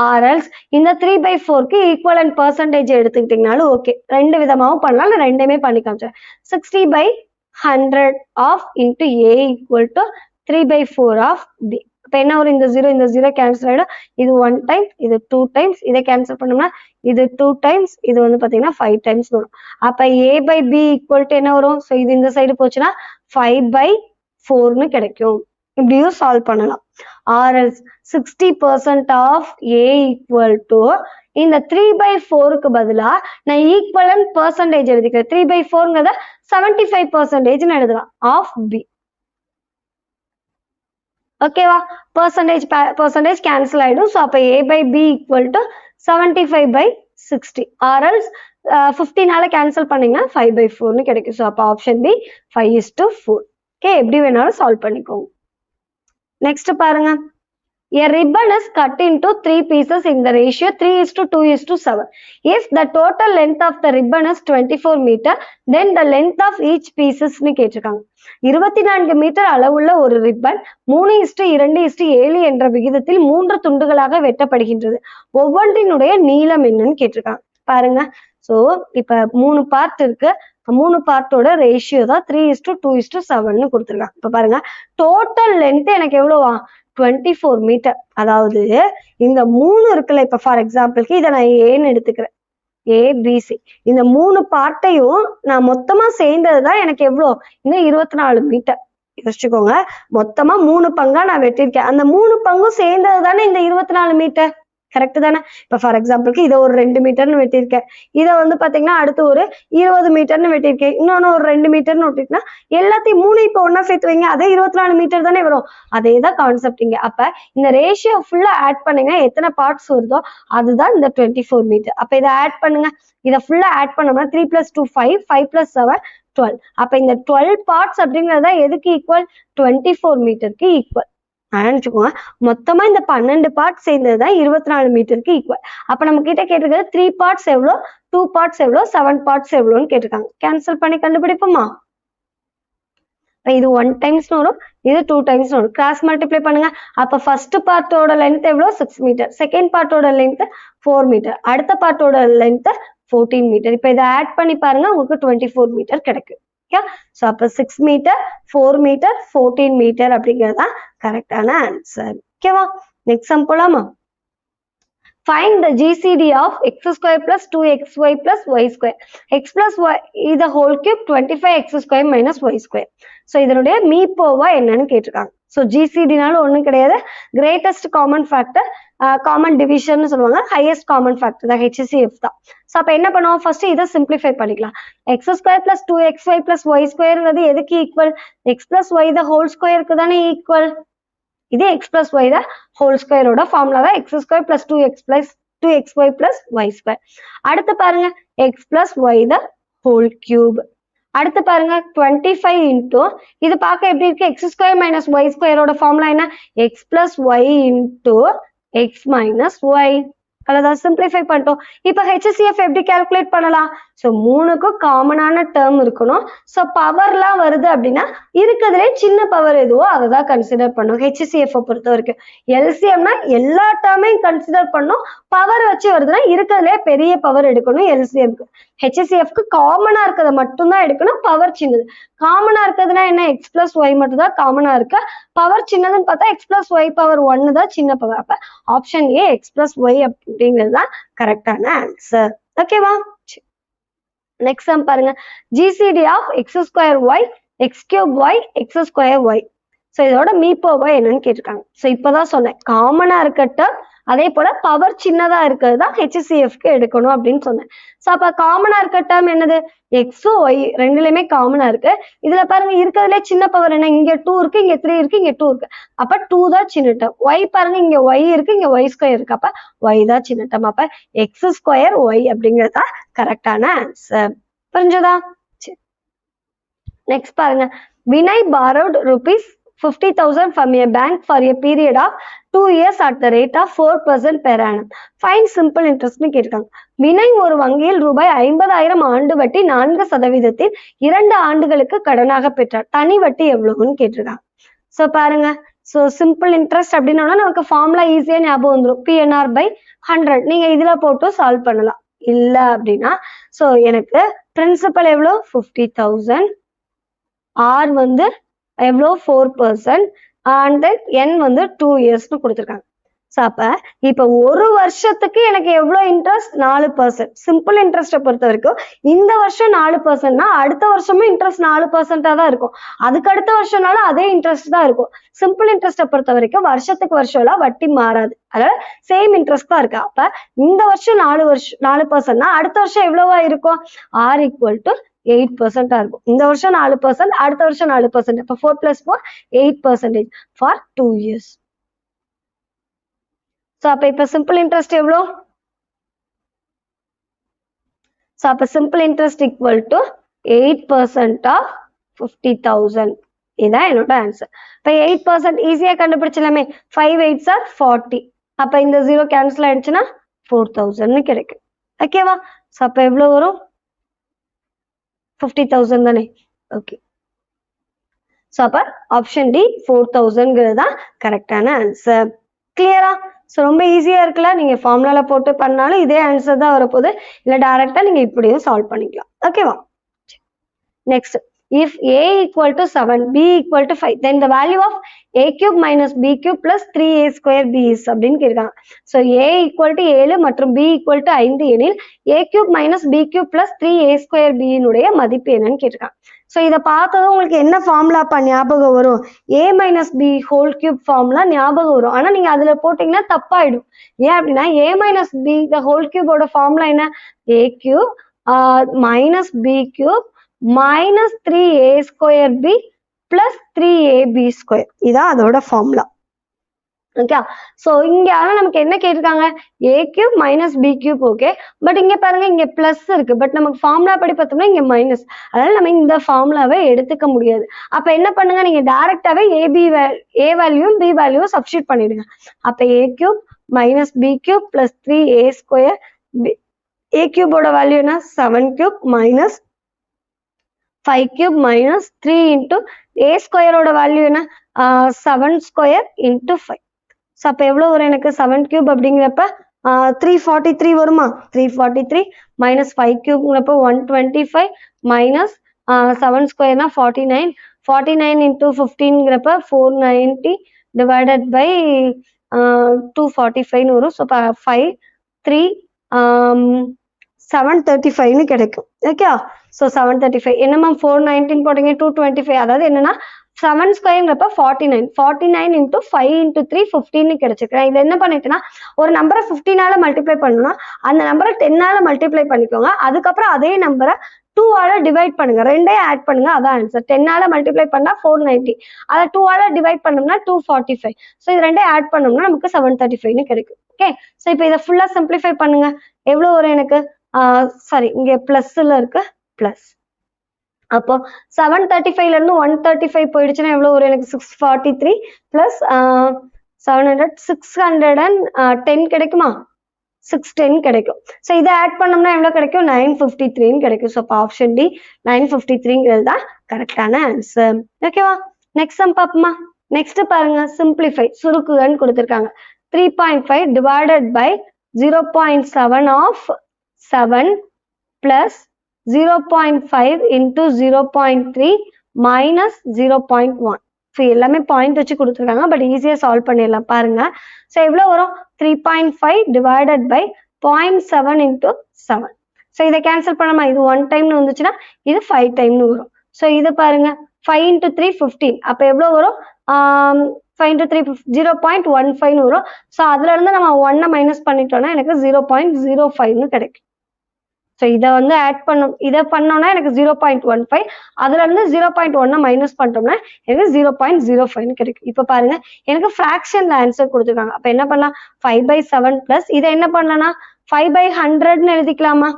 or else இந்த 3/4 க்கு equivalent percentage எடுத்துக்கிட்டீங்கனாலும் ஓகே ரெண்டு விதமாவும் பண்ணலாம் நான் ரெண்டையுமே பண்ணி காமிச்சேன் 60/100 of into A equal to 3/4 of B அப்ப என்ன வரும் இந்த 0 cancel ஆயிடும் இது 1 time இது 2 times இதை cancel பண்ணோம்னா இது 2 times இது வந்து பாத்தீங்கன்னா 5 times வரும் அப்ப A/B equal to என்ன வரும் சோ இது இந்த சைடு போச்சுனா 5/4 னு கிடைக்கும் இப்படியும் சால்வ் பண்ணலாம் or else 60% of A equal to இந்த 3/4 க்கு பதிலா நான் equivalent percentage எழுதிக்கிறேன் 3/4ங்கறத 75% னு எழுதலாம் of B ஓகேவா percentage cancel ஆயிடும் சோ அப்ப A/B equal to 75/60 or else 50 நால cancel பண்ணீங்கன்னா 5/4 னு கிடைக்கும் சோ அப்ப ஆப்ஷன் B 5:4 okay எப்படி வேணாலும் சால்வ் பண்ணிக்கோங்க next பாருங்க a ribbon is cut into 3 pieces in the ratio 3:2:7 if the total length of the ribbon is 24 meter then the length of each pieces னு கேட்டிருக்காங்க 24 மீட்டர் அளவுள்ள ஒரு ribbon 3:2:7 என்ற விகிதத்தில் 3 துண்டுகளாக வெட்டப்படுகின்றது ஒவ்வொன்றினுடைய நீளம் என்னன்னு கேட்டிருக்காங்க பாருங்க சோ இப்ப 3 பார்ட் இருக்கு 3 பார்ட்டோட ரேஷியோ தான் 3:2:7 னு கொடுத்திருக்காங்க இப்ப பாருங்க டோட்டல் லென்த் எனக்கு எவ்வளவா 24 மீட்டர் அதாவது இந்த 3 இருக்குல்ல இப்ப ஃபார் எக்ஸாம்பிளுக்கு இதை நான் ஏன்னு எடுத்துக்கிறேன் ABC இந்த 3 பார்ட்டையும் நான் மொத்தமா சேர்ந்ததுதான் எனக்கு எவ்வளோ இந்த 24 மீட்டர் யோசிச்சுக்கோங்க மொத்தமா 3 பங்கா நான் வெட்டியிருக்கேன் அந்த 3 பங்கும் சேர்ந்தது தானே இந்த 24 மீட்டர் கரெக்ட் தானே இப்ப ஃபார் எக்ஸாம்பிளுக்கு இதை ஒரு 2 மீட்டர்னு வெட்டியிருக்கேன் இதை வந்து பாத்தீங்கன்னா அடுத்து ஒரு 20 மீட்டர்னு வெட்டியிருக்கேன் இன்னொன்னு ஒரு 2 மீட்டர்னு வெட்டிருக்கா எல்லாத்தையும் 3 இப்ப ஒன்னா சேர்த்து வைங்க அதே 24 மீட்டர் தானே வரும் அதேதான் கான்செப்ட் இங்க அப்ப இந்த ரேஷியோ ஃபுல்லா ஆட் பண்ணீங்கன்னா எத்தனை பார்ட்ஸ் வருதோ அதுதான் இந்த 24 மீட்டர் அப்ப இதை ஆட் பண்ணுங்க இதை ஃபுல்லா ஆட் பண்ணோம்னா 3 + 2 5 5 + 7 12 அப்ப இந்த 12 பார்ட்ஸ் அப்படிங்கறத எதுக்கு ஈக்குவல் 24 மீட்டருக்கு ஈக்குவல் நினைச்சுக்கோங்க மொத்தமா இந்த 12 பார்ட் சேர்ந்ததுதான் 24 மீட்டருக்கு ஈக்குவல் அப்ப நம்ம கிட்ட கேட்டிருக்கிறது 3 பார்ட்ஸ் எவ்வளோ 2 பார்ட்ஸ் எவ்வளோ 7 பார்ட்ஸ் எவ்வளோன்னு கேட்டிருக்காங்க கேன்சல் பண்ணி கண்டுபிடிப்போமா இது 1 times வரும் இது 2 times வரும் கிராஸ் மல்டிப்ளை பண்ணுங்க அப்ப ஃபர்ஸ்ட் பார்ட்டோட லென்த் எவ்வளோ 6 மீட்டர் செகண்ட் பார்ட்டோட லென்த் 4 மீட்டர் அடுத்த பார்ட்டோட லென்த் 14 மீட்டர் இப்ப இதை ஆட் பண்ணி பாருங்க உங்களுக்கு 24 மீட்டர் கிடைக்கும் so அப்ப 6 மீட்டர் 4 மீட்டர் 14 மீட்டர் அப்படிங்கறதுதான் கரெக்டான ஆன்சர் ஓகேவா நெக்ஸ்ட் சம் போலாமா find the GCD of x square plus 2xy plus y square x plus y is the whole cube 25x square minus y square so இதனுடைய மீப்போவா என்னன்னு கேட்டிருக்காங்க so GCD நால ஒண்ணும் கிடையாது greatest common factor common division னு சொல்லுவாங்க highest common factor தான் HCF தான் so அப்ப என்ன பண்ணுவோம் ஃபர்ஸ்ட் இதை சிம்பிளிஃபை பண்ணிக்கலாம் x square plus 2xy plus y square ங்கிறது எதுக்கு equal x plus y the whole square க்கு தானே ஈக்குவல் இது x plus y the whole square ஓட ஃபார்முலா தான் x square plus 2xy plus y square அடுத்து பாருங்க x plus y the whole cube அடுத்து பாருங்க 25 into இது பார்க்க எப்படி இருக்கு x square minus y square ஓட ஃபார்முலா என்ன x plus y into x minus y அதான் சிம்பிளிஃபை பண்ணிட்டோம் இப்ப HCF எப்படி கால்குலேட் பண்ணலாம் சோ மூணுக்கும் காமனான டேர்ம் இருக்கணும் சோ பவர்லாம் வருது அப்படின்னா இருக்கிறதுலே சின்ன பவர் எதுவோ அதை தான் கன்சிடர் பண்ணும் HCF பொறுத்த வரைக்கும் LCMனா எல்லா டேர்மையும் கன்சிடர் பண்ணும் பவர் வச்சு வருதுன்னா இருக்கிறதுலே பெரிய பவர் எடுக்கணும் LCMக்கு HCFக்கு காமனா இருக்கிறத மட்டும்தான் எடுக்கணும் பவர் சின்னது காமனா இருக்கிறதுனா என்ன x plus y மட்டும் தான் காமனா இருக்கு பவர் சின்னதுன்னு பார்த்தா x plus y பவர் 1 தான் சின்ன பவர் அப்ப option A x plus y அப்படிங்கிறது தான் கரெக்டான ஆன்சர் ஓகேவா நெக்ஸ்ட் சம் பாருங்க GCD of x square y x cube y x square y so இதோட மீப்போவா என்னன்னு கேட்டிருக்காங்க. ஸோ இப்போதான் சொன்னேன் காமனா இருக்கட்டும், அதே போல பவர் சின்னதா இருக்கிறது தான் HCFக்கு எடுக்கணும் அப்படின்னு சொன்னேன். ஸோ அப்ப காமனா இருக்க டேர்ம் என்னது? எக்ஸும் ஒய் ரெண்டுலயுமே காமனா இருக்கு. இதுல பாருங்க இருக்கிறதுலே சின்ன பவர் என்ன? இங்க 2 இருக்கு, இங்க 3 இருக்கு, இங்க 2 இருக்கு. அப்ப 2 தான் சின்ன டேர்ம். ஒய் பாருங்க இங்க ஒய் இருக்கு, இங்க ஒய் ஸ்கொயர் இருக்கு. அப்ப ஒய் தான் சின்ன டேர்ம். அப்ப எக்ஸ் ஸ்கொயர் ஒய் அப்படிங்கிறது தான் கரெக்டான ஆன்சர். புரிஞ்சதா? நெக்ஸ்ட் பாருங்க, Vinay borrowed rupees 50,000 from a bank for a period of 2 years at the rate of 4% per annum. Find simple interest னு கேட்டிருக்காங்க. வினய் ஒரு வங்கியில் ரூபாய் 50,000 ஆண்டு வட்டி 4% 2 ஆண்டுகளுக்கு கடனாக பெற்றார். தனி வட்டி எவ்வளவுன்னு கேட்டிருக்காங்க. ஸோ பாருங்க, ஸோ சிம்பிள் இன்ட்ரெஸ்ட் அப்படின்னா நமக்கு ஃபார்முலா ஈஸியா ஞாபகம் வந்துடும். PNR by 100. நீங்க இதுல போட்டு சால்வ் பண்ணலாம். இல்ல அப்படின்னா ஸோ எனக்கு பிரின்சிபல் எவ்வளோ? 50,000. R வந்து எவ்வளோ? 4% and then N வந்து 2 yearsனு கொடுத்துருக்காங்க. ஸோ அப்ப இப்ப ஒரு வருஷத்துக்கு எனக்கு எவ்வளவு இன்ட்ரெஸ்ட்? 4%. சிம்பிள் இன்ட்ரெஸ்ட்டை பொறுத்த வரைக்கும் இந்த வருஷம் 4%னா அடுத்த வருஷமும் இன்ட்ரெஸ்ட் 4%ஆ தான் இருக்கும். அதுக்கு அடுத்த வருஷம்னாலும் அதே இன்ட்ரெஸ்ட் தான் இருக்கும். சிம்பிள் இன்ட்ரெஸ்ட்டை பொறுத்த வரைக்கும் வருஷத்துக்கு வருஷம்லாம் வட்டி மாறாது, அதாவது சேம் இன்ட்ரெஸ்ட் தான் இருக்கு. அப்ப இந்த வருஷம் 4%னா அடுத்த வருஷம் எவ்வளவா இருக்கும்? R equal to 8% இருக்கும். இந்த வருஷம் 4%, அடுத்த வருஷம் 4%. அப்ப 4 + 4 8% for 2 years. ஸோ அப்ப இப்ப சிம்பிள் இன்ட்ரெஸ்ட் எவ்வளோ? ஸோ அப்ப simple interest equal to 8% of 50,000. இதான் என்னோட ஆன்சர். இப்ப 8% ஈஸியா கண்டுபிடிச்சலாமே. 5 8s are 40. அப்ப இந்த 0 கேன்சல் ஆயிடுச்சுன்னா 4,000 கிடைக்கும். ஓகேவா? ஸோ அப்ப எவ்வளவு வரும்? 50,000 தானே. ஓகே. ஸோ அப்ப ஆப்ஷன் டி 4,000ங்கிறது தான் கரெக்டான ஆன்சர். கிளியரா? ஸோ ரொம்ப ஈஸியா இருக்குல்ல. நீங்க ஃபார்முலால போட்டு பண்ணாலும் இதே ஆன்சர் தான் வரப்போகுது. இல்லை டைரக்டா நீங்க இப்படியும் சால்வ் பண்ணிக்கலாம். ஓகேவா? Next, if a equal to 7, b equal to 5, then the value of a cube minus b cube plus 3a square b is அப்படின்னு கேட்காங்க. ஸோ a equal to 7 மற்றும் b equal to 5 எனில் a cube minus b cube plus 3a square b னுடைய மதிப்பு என்னன்னு கேட்டிருக்காங்க. So இதை பார்த்ததும் உங்களுக்கு என்ன ஃபார்முலாப்பா ஞாபகம் வரும்? a minus b whole cube formula ஞாபகம் வரும். ஆனா நீங்க அதுல போட்டீங்கன்னா தப்பாயிடும். ஏன் அப்படின்னா a minus b the whole cubeோட ஃபார்முலா என்ன? a cube minus b cube minus 3a square b plus 3ab square. இதான் அதோட ஃபார்முலா. ஓகே. ஸோ இங்க ஆனா நமக்கு என்ன கேட்டிருக்காங்க? a cube minus b cube. Okay, but இங்க பாருங்க இங்க பிளஸ் இருக்கு. பட் நமக்கு ஃபார்முலா படி பார்த்தோம்னா இங்க மைனஸ். அதனால நம்ம இந்த ஃபார்முலாவை எடுத்துக்க முடியாது. அப்ப என்ன பண்ணுங்க, நீங்க டைரக்டாவே a வேல்யூவும் b வேல்யூவும் சப்ஸ்டிட்யூட் பண்ணிடுங்க. அப்ப a cube minus b cube plus 3a square. a cubeோட வேல்யூ என்ன? 7 cube minus 5 cube minus 3 into a squareோட value என்ன? 7 square into 5. ஸோ அப்போ எவ்வளோ வரும் எனக்கு? 7 cube அப்படிங்கிறப்ப 343 வருமா? 343 minus 5 cubeங்கிறப்ப 125 minus 7 squareனா 49. 49 into 15ங்கிறப்ப 490 divided by 245 வரும். ஸோ 5 3 735 கிடைக்கும். ஓகே. ஸோ 735 என்ன மேம் 419 போட்டீங்க 225. அதாவது என்னன்னா 7 ஸ்கொயர்ங்கிறப்ப 49. 49 into 5 into 3 15 கிடைச்சிருக்கேன். இது என்ன பண்ணிட்டேன்னா ஒரு நம்பரை 15ஆல மல்டிப்ளை பண்ணணும்னா அந்த நம்பரை 10ஆல மல்டிப்ளை பண்ணிக்கோங்க. அதுக்கப்புறம் அதே நம்பரை 2ஆல டிவைட் பண்ணுங்க. ரெண்டையும் ஆட் பண்ணுங்க. அதான் ஆன்சர். 10ஆல மல்டிப்ளை பண்ணா 490. அதை 2ஆல டிவைட் பண்ணோம்னா 245. ஸோ இது ரெண்டையும் ஆட் பண்ணோம்னா நமக்கு 735 கிடைக்கும். ஓகே. ஸோ இப்போ இதை ஃபுல்லா சிம்பிளிஃபை பண்ணுங்க. எவ்வளோ வரும் எனக்கு? சாரி, இங்க பிளஸ்ல இருக்கு பிளஸ். அப்போ 735ல இருந்து 135 போயிடுச்சுன்னா எவ்வளவு வரும் எனக்கு? 643 பிளஸ் 700 610 கிடைக்குமா? 610 கிடைக்கும். ஸோ இதை ஆட் பண்ணோம்னா எவ்வளவு கிடைக்கும்? 953 கிடைக்கும். ஸோ அப்போ ஆப்ஷன் டி 953ங்கிறது தான் கரெக்டான ஆன்சர். ஓகேவா? நெக்ஸ்ட் சம் பார்ப்போமா? நெக்ஸ்ட் பாருங்க, சிம்பிளிஃபை சுருக்குகன்னு கொடுத்துருக்காங்க. 3.5 divided by 0.7 of 7 plus 0.5 into 0.3 minus 0.1. So எல்லாமே பாயிண்ட் வச்சு கொடுத்துருக்காங்க. பட் ஈஸியாக சால்வ் பண்ணிடலாம் பாருங்க. ஸோ எவ்வளோ வரும்? 3.5 divided by 0.7 into 7. ஸோ இதை கேன்சல் பண்ணாமல் இது 1 டைம்னு வந்துச்சுன்னா இது 5 டைம்னு வரும். ஸோ இது பாருங்க 5 into 3 15. அப்போ எவ்வளோ வரும்? 5 into 3 0.15 வரும். ஸோ அதுல இருந்து நம்ம 1 மைனஸ் பண்ணிட்டோம்னா எனக்கு 0.05 கிடைக்கும். ஸோ இதை வந்து ஆட் பண்ணும், இதை பண்ணோம்னா எனக்கு 0.15, அதுல இருந்து 0.1 மைனஸ் பண்ணிட்டோம்னா எனக்கு 0.05 கிடைக்கும். இப்ப பாருங்க எனக்கு ஃபிராக்ஷன்ல ஆன்சர் கொடுத்துருக்காங்க. அப்ப என்ன பண்ணலாம், 5/7 பிளஸ் இதை என்ன பண்ணலாம்னா 5/100ன்னு எழுதிக்கலாமா?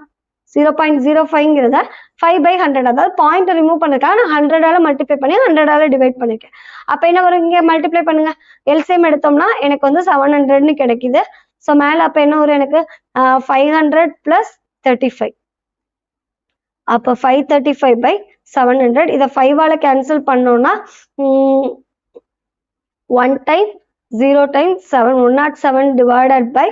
0.05ங்கிறத 5/100, அதாவது பாயிண்ட் ரிமூவ் பண்ணிருக்காங்க, நான் 100ஆல மல்டிப்ளை பண்ணி 100ஆல டிவைட் பண்ணிருக்கேன். அப்ப என்ன வரும், இங்க மல்டிப்ளை பண்ணுங்க, எல்சிஎம் எடுத்தோம்னா எனக்கு வந்து 700ன்னு கிடைக்குது. ஸோ மேல அப்ப என்ன வரும், எனக்கு 500 பிளஸ் 35. அப்ப 535/700. இதை 5ஆல கேன்சல் பண்ணோம்னா 1 டைம் 0 டைம் 7, 107 டிவைடட் பை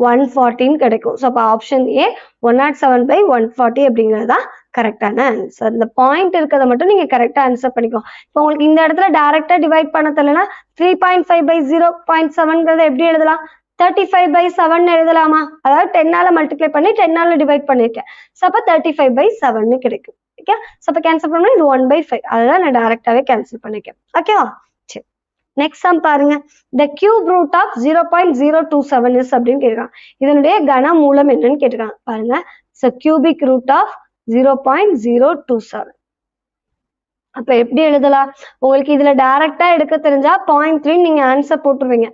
140 கிடைக்கும். ஸோ அப்போ ஆப்ஷன் ஏ 107/140 அப்படிங்கிறது தான் கரெக்டான ஆன்சர். இந்த பாயிண்ட் இருக்கிறத மட்டும் நீங்க கரெக்டா ஆன்சர் பண்ணிக்கோ. இப்போ உங்களுக்கு இந்த இடத்துல டைரக்டா டிவைட் பண்ண தெரியலனா 3.5/0.7ங்கிறத எப்படி எழுதலாம், 35/7 எழுதலாமா? அதாவது 10ஆல மல்டிப்ளை பண்ணி 10ஆல டிவைட் பண்ணிருக்கேன். ஸோ அப்போ 35/7 கிடைக்கும். ஓகே, ஸோ அப்போ கேன்சல் பண்ணா இது 1/5, அதுதான் நான் டைரக்டாவே கேன்சல் பண்ணிருக்கேன். ஓகேவா? சரி, நெக்ஸ்ட் சம் பாருங்க. the cube root of 0.027 is அப்படின்னு கேட்கிறாங்க. இதனுடைய கன மூலம் என்னன்னு கேட்டிருக்காங்க பாருங்க. so cubic root of 0.027. அப்ப எப்படி எழுதலாம், உங்களுக்கு இதுல டைரக்டா எடுக்க தெரிஞ்சா 0.3 நீங்க ஆன்சர் போட்டுருவீங்க.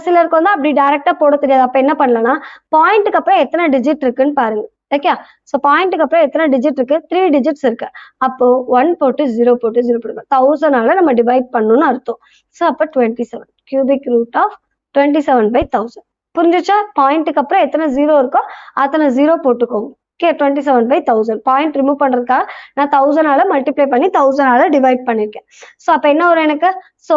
சிலருக்கு வந்து அப்படி டைரக்டா போட தெரியாது. அப்ப என்ன பண்ணலாம்னா பாயிண்ட்டுக்கு அப்புறம் எத்தனை டிஜிட் இருக்குன்னு பாருங்க. ஓகே, ஸோ பாயிண்ட்டுக்கு அப்புறம் எத்தனை டிஜிட் இருக்கு, 3 டிஜிட்ஸ் இருக்கு. அப்போ 1 போட்டு 0 போட்டு 0 போட்டு 1000ஆல நம்ம டிவைட் பண்ணணும்னு அர்த்தம். ஸோ அப்போ 27 cubic root of 27/1000. புரிஞ்சுச்சா? பாயிண்ட்டுக்கு அப்புறம் எத்தனை 0 இருக்கோ அத்தனை 0 போட்டுக்கோங்க. ஓகே, 27/1000 பாயிண்ட் ரிமூவ் பண்றதுக்காக நான் 1000ஆல மல்டிப்ளை பண்ணி 1000ஆல டிவைட் பண்ணிருக்கேன். ஸோ அப்ப என்ன வரும் எனக்கு, ஸோ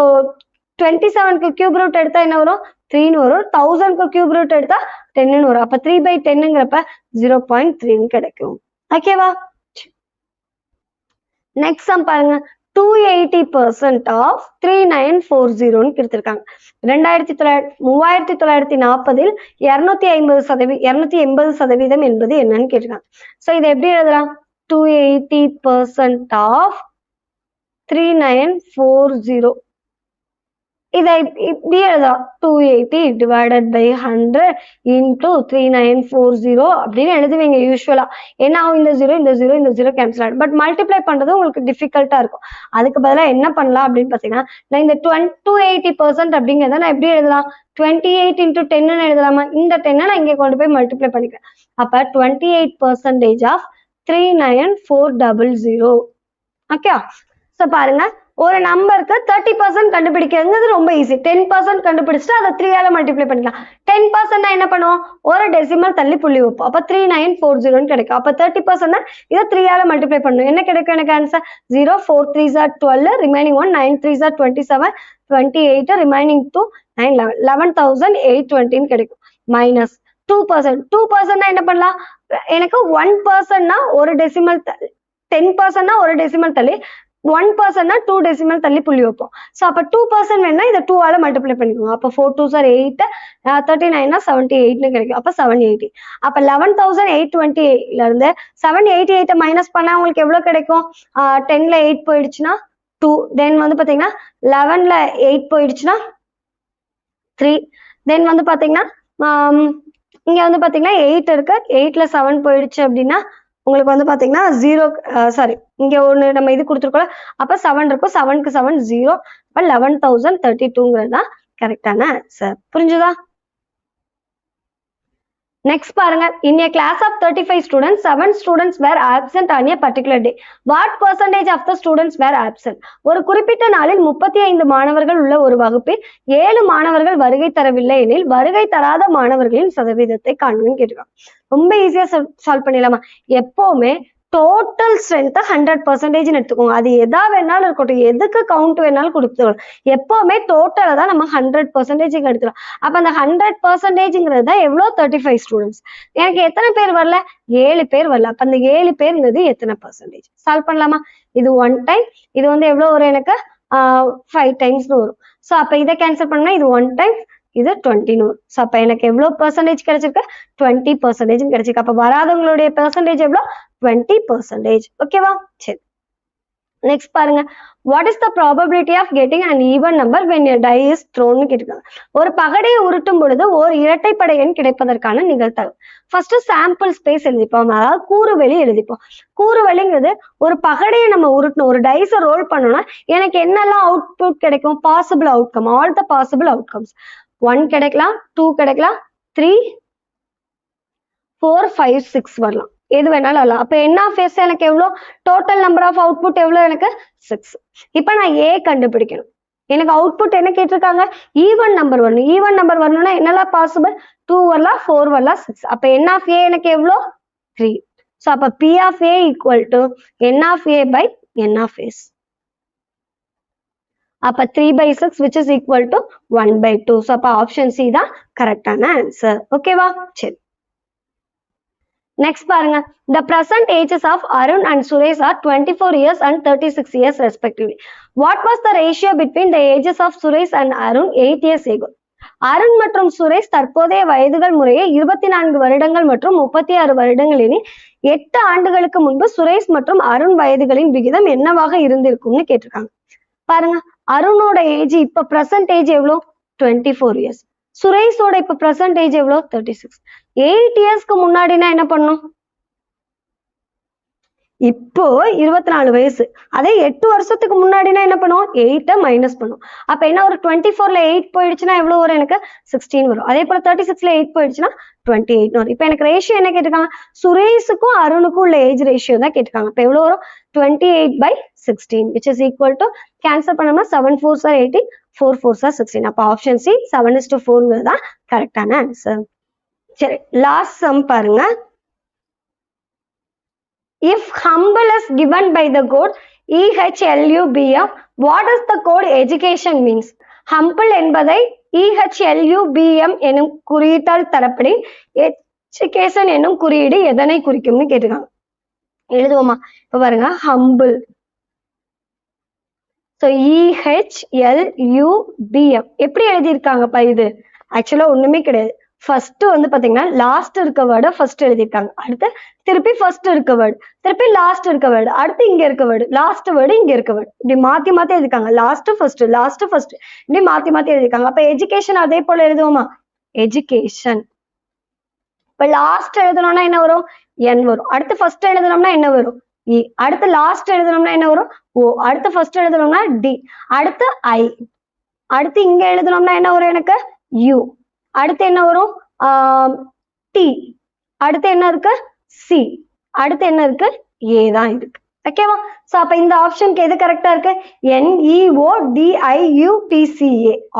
27க்கு கியூப் ரூட் எடுத்தா என்ன வரும், 3ன்னு வரும். 1000க்கு கியூப் ரூட் எடுத்தா 10ன்னு வரும். அப்ப 3/10ங்கிறப்ப 0.3 கிடைக்கும். ஓகேவா? நெக்ஸ்ட் சம் பாருங்க. 280% of 3940ன்னு கொடுத்திருக்காங்க. 3940 280% என்பது என்னன்னு கேட்டிருக்காங்க. ஸோ இதை எப்படி எழுதலாம், 280% of 3940. இதை இப்படி எழுதலாம், 280 டிவைடட் பை 100 இன்டூ 3940 அப்படின்னு எழுதுவீங்க யூஸ்வலா. என்ன ஆகும், இந்த 0 இந்த 0 இந்த 0 கேன்சல் ஆகும். பட் மல்டிப்ளை பண்றது உங்களுக்கு டிஃபிகல்ட்டா இருக்கும். அதுக்கு பதிலாக என்ன பண்ணலாம் அப்படின்னு பாத்தீங்கன்னா, நான் இந்த 280% அப்படிங்கிறத நான் எப்படி எழுதலாம், 28 into 10ன்னு எழுதலாமா? இந்த 10 நான் இங்க கொண்டு போய் மல்டிப்ளை பண்ணிக்கிறேன். அப்ப 28% of 39400. ஓகே, ஸோ பாருங்க, ஒரு நம்பருக்கு 30% கண்டுபிடிக்கிறது ரொம்ப ஈஸி. 10% கண்டுபிடிச்சிட்டு அதை 3ஆல மல்டிப்ளை பண்ணிக்கலாம். 10% என்ன பண்ணுவோம், ஒரு டெசிமல் தள்ளி புள்ளி வைப்போம். அப்ப 3940ன்னு கிடைக்கும். அப்ப 30% இதை 3ஆல மல்டிப்ளை பண்ணணும். என்ன கிடைக்கும் எனக்கு answer, 0 4 3s are 12, remaining 1 9 3s are 27, 28, remaining 2 9 11 11820 கிடைக்கும். மைனஸ் 2%. 2% என்ன பண்ணலாம், எனக்கு 1%னா ஒரு டெசிமல், 10%னா ஒரு டெசிமல் தள்ளி, 1% 2 டெசிமல் தள்ளி புள்ளி வைப்போம். ஸோ அப்போ 2% வேணா இதை 2ஆல மல்டிப்ளை பண்ணிக்கோங்க. அப்போ 4 2s are 8, 39 78ன்னு கிடைக்கும். அப்போ 780. அப்போ 11820ல இருந்து 788 மைனஸ் பண்ணா உங்களுக்கு எவ்வளவு கிடைக்கும், 10ல 8 போயிடுச்சுன்னா 2, தென் வந்து பாத்தீங்கன்னா 11ல 8 போயிடுச்சுன்னா 3, தென் வந்து பாத்தீங்கன்னா இங்க வந்து பாத்தீங்கன்னா 8 இருக்கு, 8ல 7 போயிடுச்சு அப்படின்னா உங்களுக்கு வந்து பாத்தீங்கன்னா 0, சாரி இங்க ஒண்ணு நம்ம இது கொடுத்துருக்கோம். அப்ப 7 இருக்கும், 7க்கு 7 0. அப்ப 11032ங்கிறது தான் கரெக்டான ஆன்சர். புரிஞ்சுதா? நெக்ஸ்ட் பாருங்க. in a class of 35 students, 7 students were absent on a particular day. What percentage of the students were absent? ஒரு குறிப்பிட்ட நாளில் 35 மாணவர்கள் உள்ள ஒரு வகுப்பில் 7 மாணவர்கள் வருகை தரவில்லை எனில் வருகை தராத மாணவர்களின் சதவீதத்தை காண்புன்னு கேட்டிருக்காங்க. ரொம்ப ஈஸியா சால்வ் பண்ணிடலாமா? எப்பவுமே டோட்டல் ஸ்ட்ரென்த் 100% எடுத்துக்கோங்க. அது எதா வேணாலும் இருக்கட்டும், எதுக்கு கவுண்ட் வேணாலும் கொடுத்துக்கணும். எப்பவுமே டோட்டலை தான் நம்ம 100% எடுத்துக்கலாம். அப்ப அந்த 100%ங்கிறது தான் எவ்வளோ, 35 ஸ்டூடெண்ட்ஸ். எனக்கு எத்தனை பேர் வரல, 7 பேர் வரல. அப்ப அந்த 7 பேருங்கிறது எத்தனை பர்சன்டேஜ்? சால்வ் பண்ணலாமா? இது 1 டைம், இது வந்து எவ்வளவு வரும் எனக்கு 5 டைம்ஸ்னு வரும். ஸோ அப்ப இதை கேன்சல் பண்ணா இது 1 டைம், இது 20 வரும். ஸோ அப்ப எனக்கு எவ்வளவு பர்சன்டேஜ் கிடைச்சிருக்கு, 20% கிடைச்சிருக்கு. அப்ப வராதவங்களுடைய பெர்சன்டேஜ் எவ்வளோ, 20%. ஓகேவா? சரி, நெக்ஸ்ட் பாருங்க, what is the probability of getting an even number when a die is thrown கேட்டிருக்காங்க. ஒரு பகடையை உருட்டும் பொழுது ஒரு இரட்டைப்படை எண் கிடைப்பதற்கான நிகழ்தகவு. ஃபர்ஸ்ட் சாம்பிள் ஸ்பேஸ் எழுதிப்போம், அதாவது கூறுவெளி எழுதிப்போம். கூறுவெளிங்கிறது ஒரு பகடையை நம்ம உருட்டணும், ஒரு டைஸை ரோல் பண்ணோம்னா எனக்கு என்னெல்லாம் அவுட்புட் கிடைக்கும், possible outcome, all the possible outcomes. 1 கிடைக்கலாம், 2 கிடைக்கலாம், 3, 4, 5, 6 வரலாம், எது வேணாலும் வரலாம். அப்ப என்ன ஃபேஸ் எனக்கு எவ்வளோ, டோட்டல் நம்பர் ஆஃப் அவுட்புட் எவ்வளோ, எனக்கு 6. இப்ப நான் ஏ கண்டுபிடிக்கணும். எனக்கு அவுட்புட் என்ன கேட்டிருக்காங்க, ஈவன் நம்பர் வரணும். ஈவன் நம்பர் வரணும்னா என்னெல்லாம் பாசிபிள், 2 வரலாம், 4 வரலாம், 6. அப்ப என் ஆஃப் ஏ எனக்கு எவ்வளோ, 3. ஸோ அப்ப P of A equal to N of A by N of S. அப்ப 3/6 which is equal to 1/2. So அப்ப ஆப்ஷன் சி தான் கரெக்டான ஆன்சர். ஓகேவா? சரி, நெக்ஸ்ட் பாருங்க, the present ages of Arun and Suresh are 24 years and 36 years respectively. What was the ratio between the ages of Suresh and Arun 8 years ago? Arun மற்றும் சுரேஷ் தற்போதைய வயதுகள் முறையே 24 வருடங்கள் மற்றும் 36 வருடங்கள் என 8 ஆண்டுகளுக்கு முன்பு சுரேஷ் மற்றும் அருண் வயதுகளின் விகிதம் என்னவாக இருந்திருக்கும்னு கேட்டிருக்காங்க. பாருங்க, அருணோட ஏஜ் இப்ப பிரசன்ட் ஏஜ் எவ்வளோ, 24 இயர்ஸ். சுரேஷோட இப்ப பிரசன்ட் ஏஜ் எவ்வளோ, 36. 8 இயர்ஸ்க்கு முன்னாடினா என்ன பண்ணும், இப்போ 24 வயசு. அதே 8 வருஷத்துக்கு முன்னாடினா என்ன பண்ணும், 8 மைனஸ் பண்ணும். அப்ப என்ன, ஒரு 24ல 8 போயிடுச்சுன்னா எவ்வளவு வரும், எனக்கு 16 வரும். அதே போல 36ல 8 போயிடுச்சுன்னா 28 வரும். இப்ப எனக்கு ரேஷியோ என்ன கேட்டிருக்காங்க, சுரேஷுக்கும் அருணுக்கும் உள்ள ஏஜ் ரேஷியோ தான் கேட்டிருக்காங்க. இப்ப எவ்வளவு வரும், 28/16 which is equal to, cancel பண்ணோம்னா 7 4s are 18, 4 4s are 16. அப்ப ஆப்ஷன் சி 7:4 தான் கரெக்டான ஆன்சர். சரி, லாஸ்ட் சம் பாருங்க. If humble is given by the code EHLUBM, what does the code education means? humble என்பதை EHLUBM எனும் குறியீட்டால் தரப்படி education எனும் குறியீடு எதனை குறிக்கும்னு கேட்டிருக்காங்க. எழுதுவோமா? இப்ப பாருங்க, humble. So EHLUBM எப்படி எழுதியிருக்காங்கப்பா? இது ஆக்சுவலா ஒண்ணுமே கிடையாது. ஃபர்ஸ்ட் வந்து பாத்தீங்கன்னா லாஸ்ட் இருக்க வேர்டை ஃபர்ஸ்ட் எழுதிருக்காங்க, அடுத்து திருப்பி ஃபர்ஸ்ட் இருக்க வேர்டு, திருப்பி லாஸ்ட் இருக்க வேர்டு, அடுத்து இங்க இருக்க வேர்டு, லாஸ்ட் வேர்டு, இங்க இருக்க வேர்டு, இப்படி மாத்தி மாத்தி எழுதிருக்காங்க. லாஸ்ட் ஃபர்ஸ்ட், லாஸ்ட் ஃபர்ஸ்ட், இப்படி மாத்தி மாத்தி எழுதிருக்காங்க. அப்ப எஜுகேஷன் அதே போல எழுதுவோமா? எஜுகேஷன். இப்ப லாஸ்ட் எழுதணும்னா என்ன வரும், என் வரும். அடுத்து ஃபர்ஸ்ட் எழுதணும்னா என்ன வரும், இ. அடுத்து லாஸ்ட் எழுதணும்னா என்ன வரும், ஓ. அடுத்து ஃபர்ஸ்ட் எழுதணும்னா டி. அடுத்து ஐ. அடுத்து இங்க எழுதணும்னா என்ன வரும், எனக்கு யூ. அடுத்து என்ன வரும், டி. அடுத்து என்ன இருக்கு, சி. அடுத்து என்ன இருக்கு, ஏ தான் இருக்கு. ஓகேவா? சோ அப்ப இந்த ஆப்ஷனுக்கு எது கரெக்டா இருக்கு, NEODIUTCA,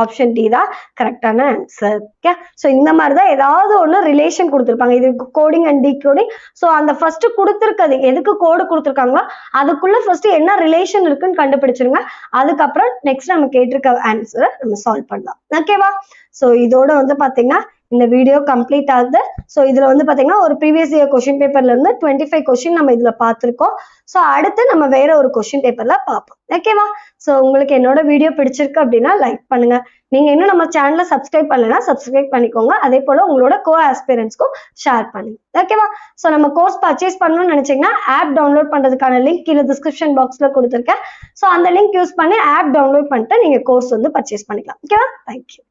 ஆப்ஷன் டி தான் கரெக்டான ஆன்சர். ஓகே, சோ இந்த மாதிரி தான் ஏதாவது ஒண்ணு ரிலேஷன் கொடுத்துருப்பாங்க, இது கோடிங் அண்ட் டிகோடிங். சோ அந்த ஃபர்ஸ்ட் கொடுத்துருக்கிறது எதுக்கு கோடு கொடுத்துருக்காங்களோ அதுக்குள்ள ஃபர்ஸ்ட் என்ன ரிலேஷன் இருக்குன்னு கண்டுபிடிச்சிருங்க. அதுக்கப்புறம் நெக்ஸ்ட் நம்ம கேட்டிருக்க ஆன்சரை நம்ம சால்வ் பண்ணலாம். ஓகேவா? சோ இதோட வந்து பாத்தீங்கன்னா இந்த வீடியோ கம்ப்ளீட் ஆகுது. ஸோ இதுல வந்து பாத்தீங்கன்னா ஒரு ப்ரீவியஸ் இயர் கொஸ்டின் பேப்பர்ல இருந்து 25 கொஸ்டின் நம்ம இதுல பார்த்திருக்கோம். ஸோ அடுத்து நம்ம வேற ஒரு கொஸ்டின் பேப்பர்ல பார்ப்போம். ஓகேவா? ஸோ உங்களுக்கு என்னோட வீடியோ பிடிச்சிருக்கு அப்படின்னா லைக் பண்ணுங்க. நீங்க இன்னும் நம்ம சேனலை சப்ஸ்கிரைப் பண்ணலைன்னா சப்ஸ்கிரைப் பண்ணிக்கோங்க. அதே போல உங்களோட கோ ஆஸ்பிரன்ஸ்க்கும் ஷேர் பண்ணுங்க. ஓகேவா? ஸோ நம்ம கோர்ஸ் பர்ச்சேஸ் பண்ணணும்னு நினைச்சீங்கன்னா ஆப் டவுன்லோட் பண்றதுக்கான லிங்க் கீழே டிஸ்கிரிப்ஷன் பாக்ஸ்ல கொடுத்துருக்கேன். ஸோ அந்த லிங்க் யூஸ் பண்ணி ஆப் டவுன்லோட் பண்ணிட்டு நீங்க கோர்ஸ் வந்து பர்ச்சேஸ் பண்ணிக்கலாம். ஓகேவா? தேங்க்யூ.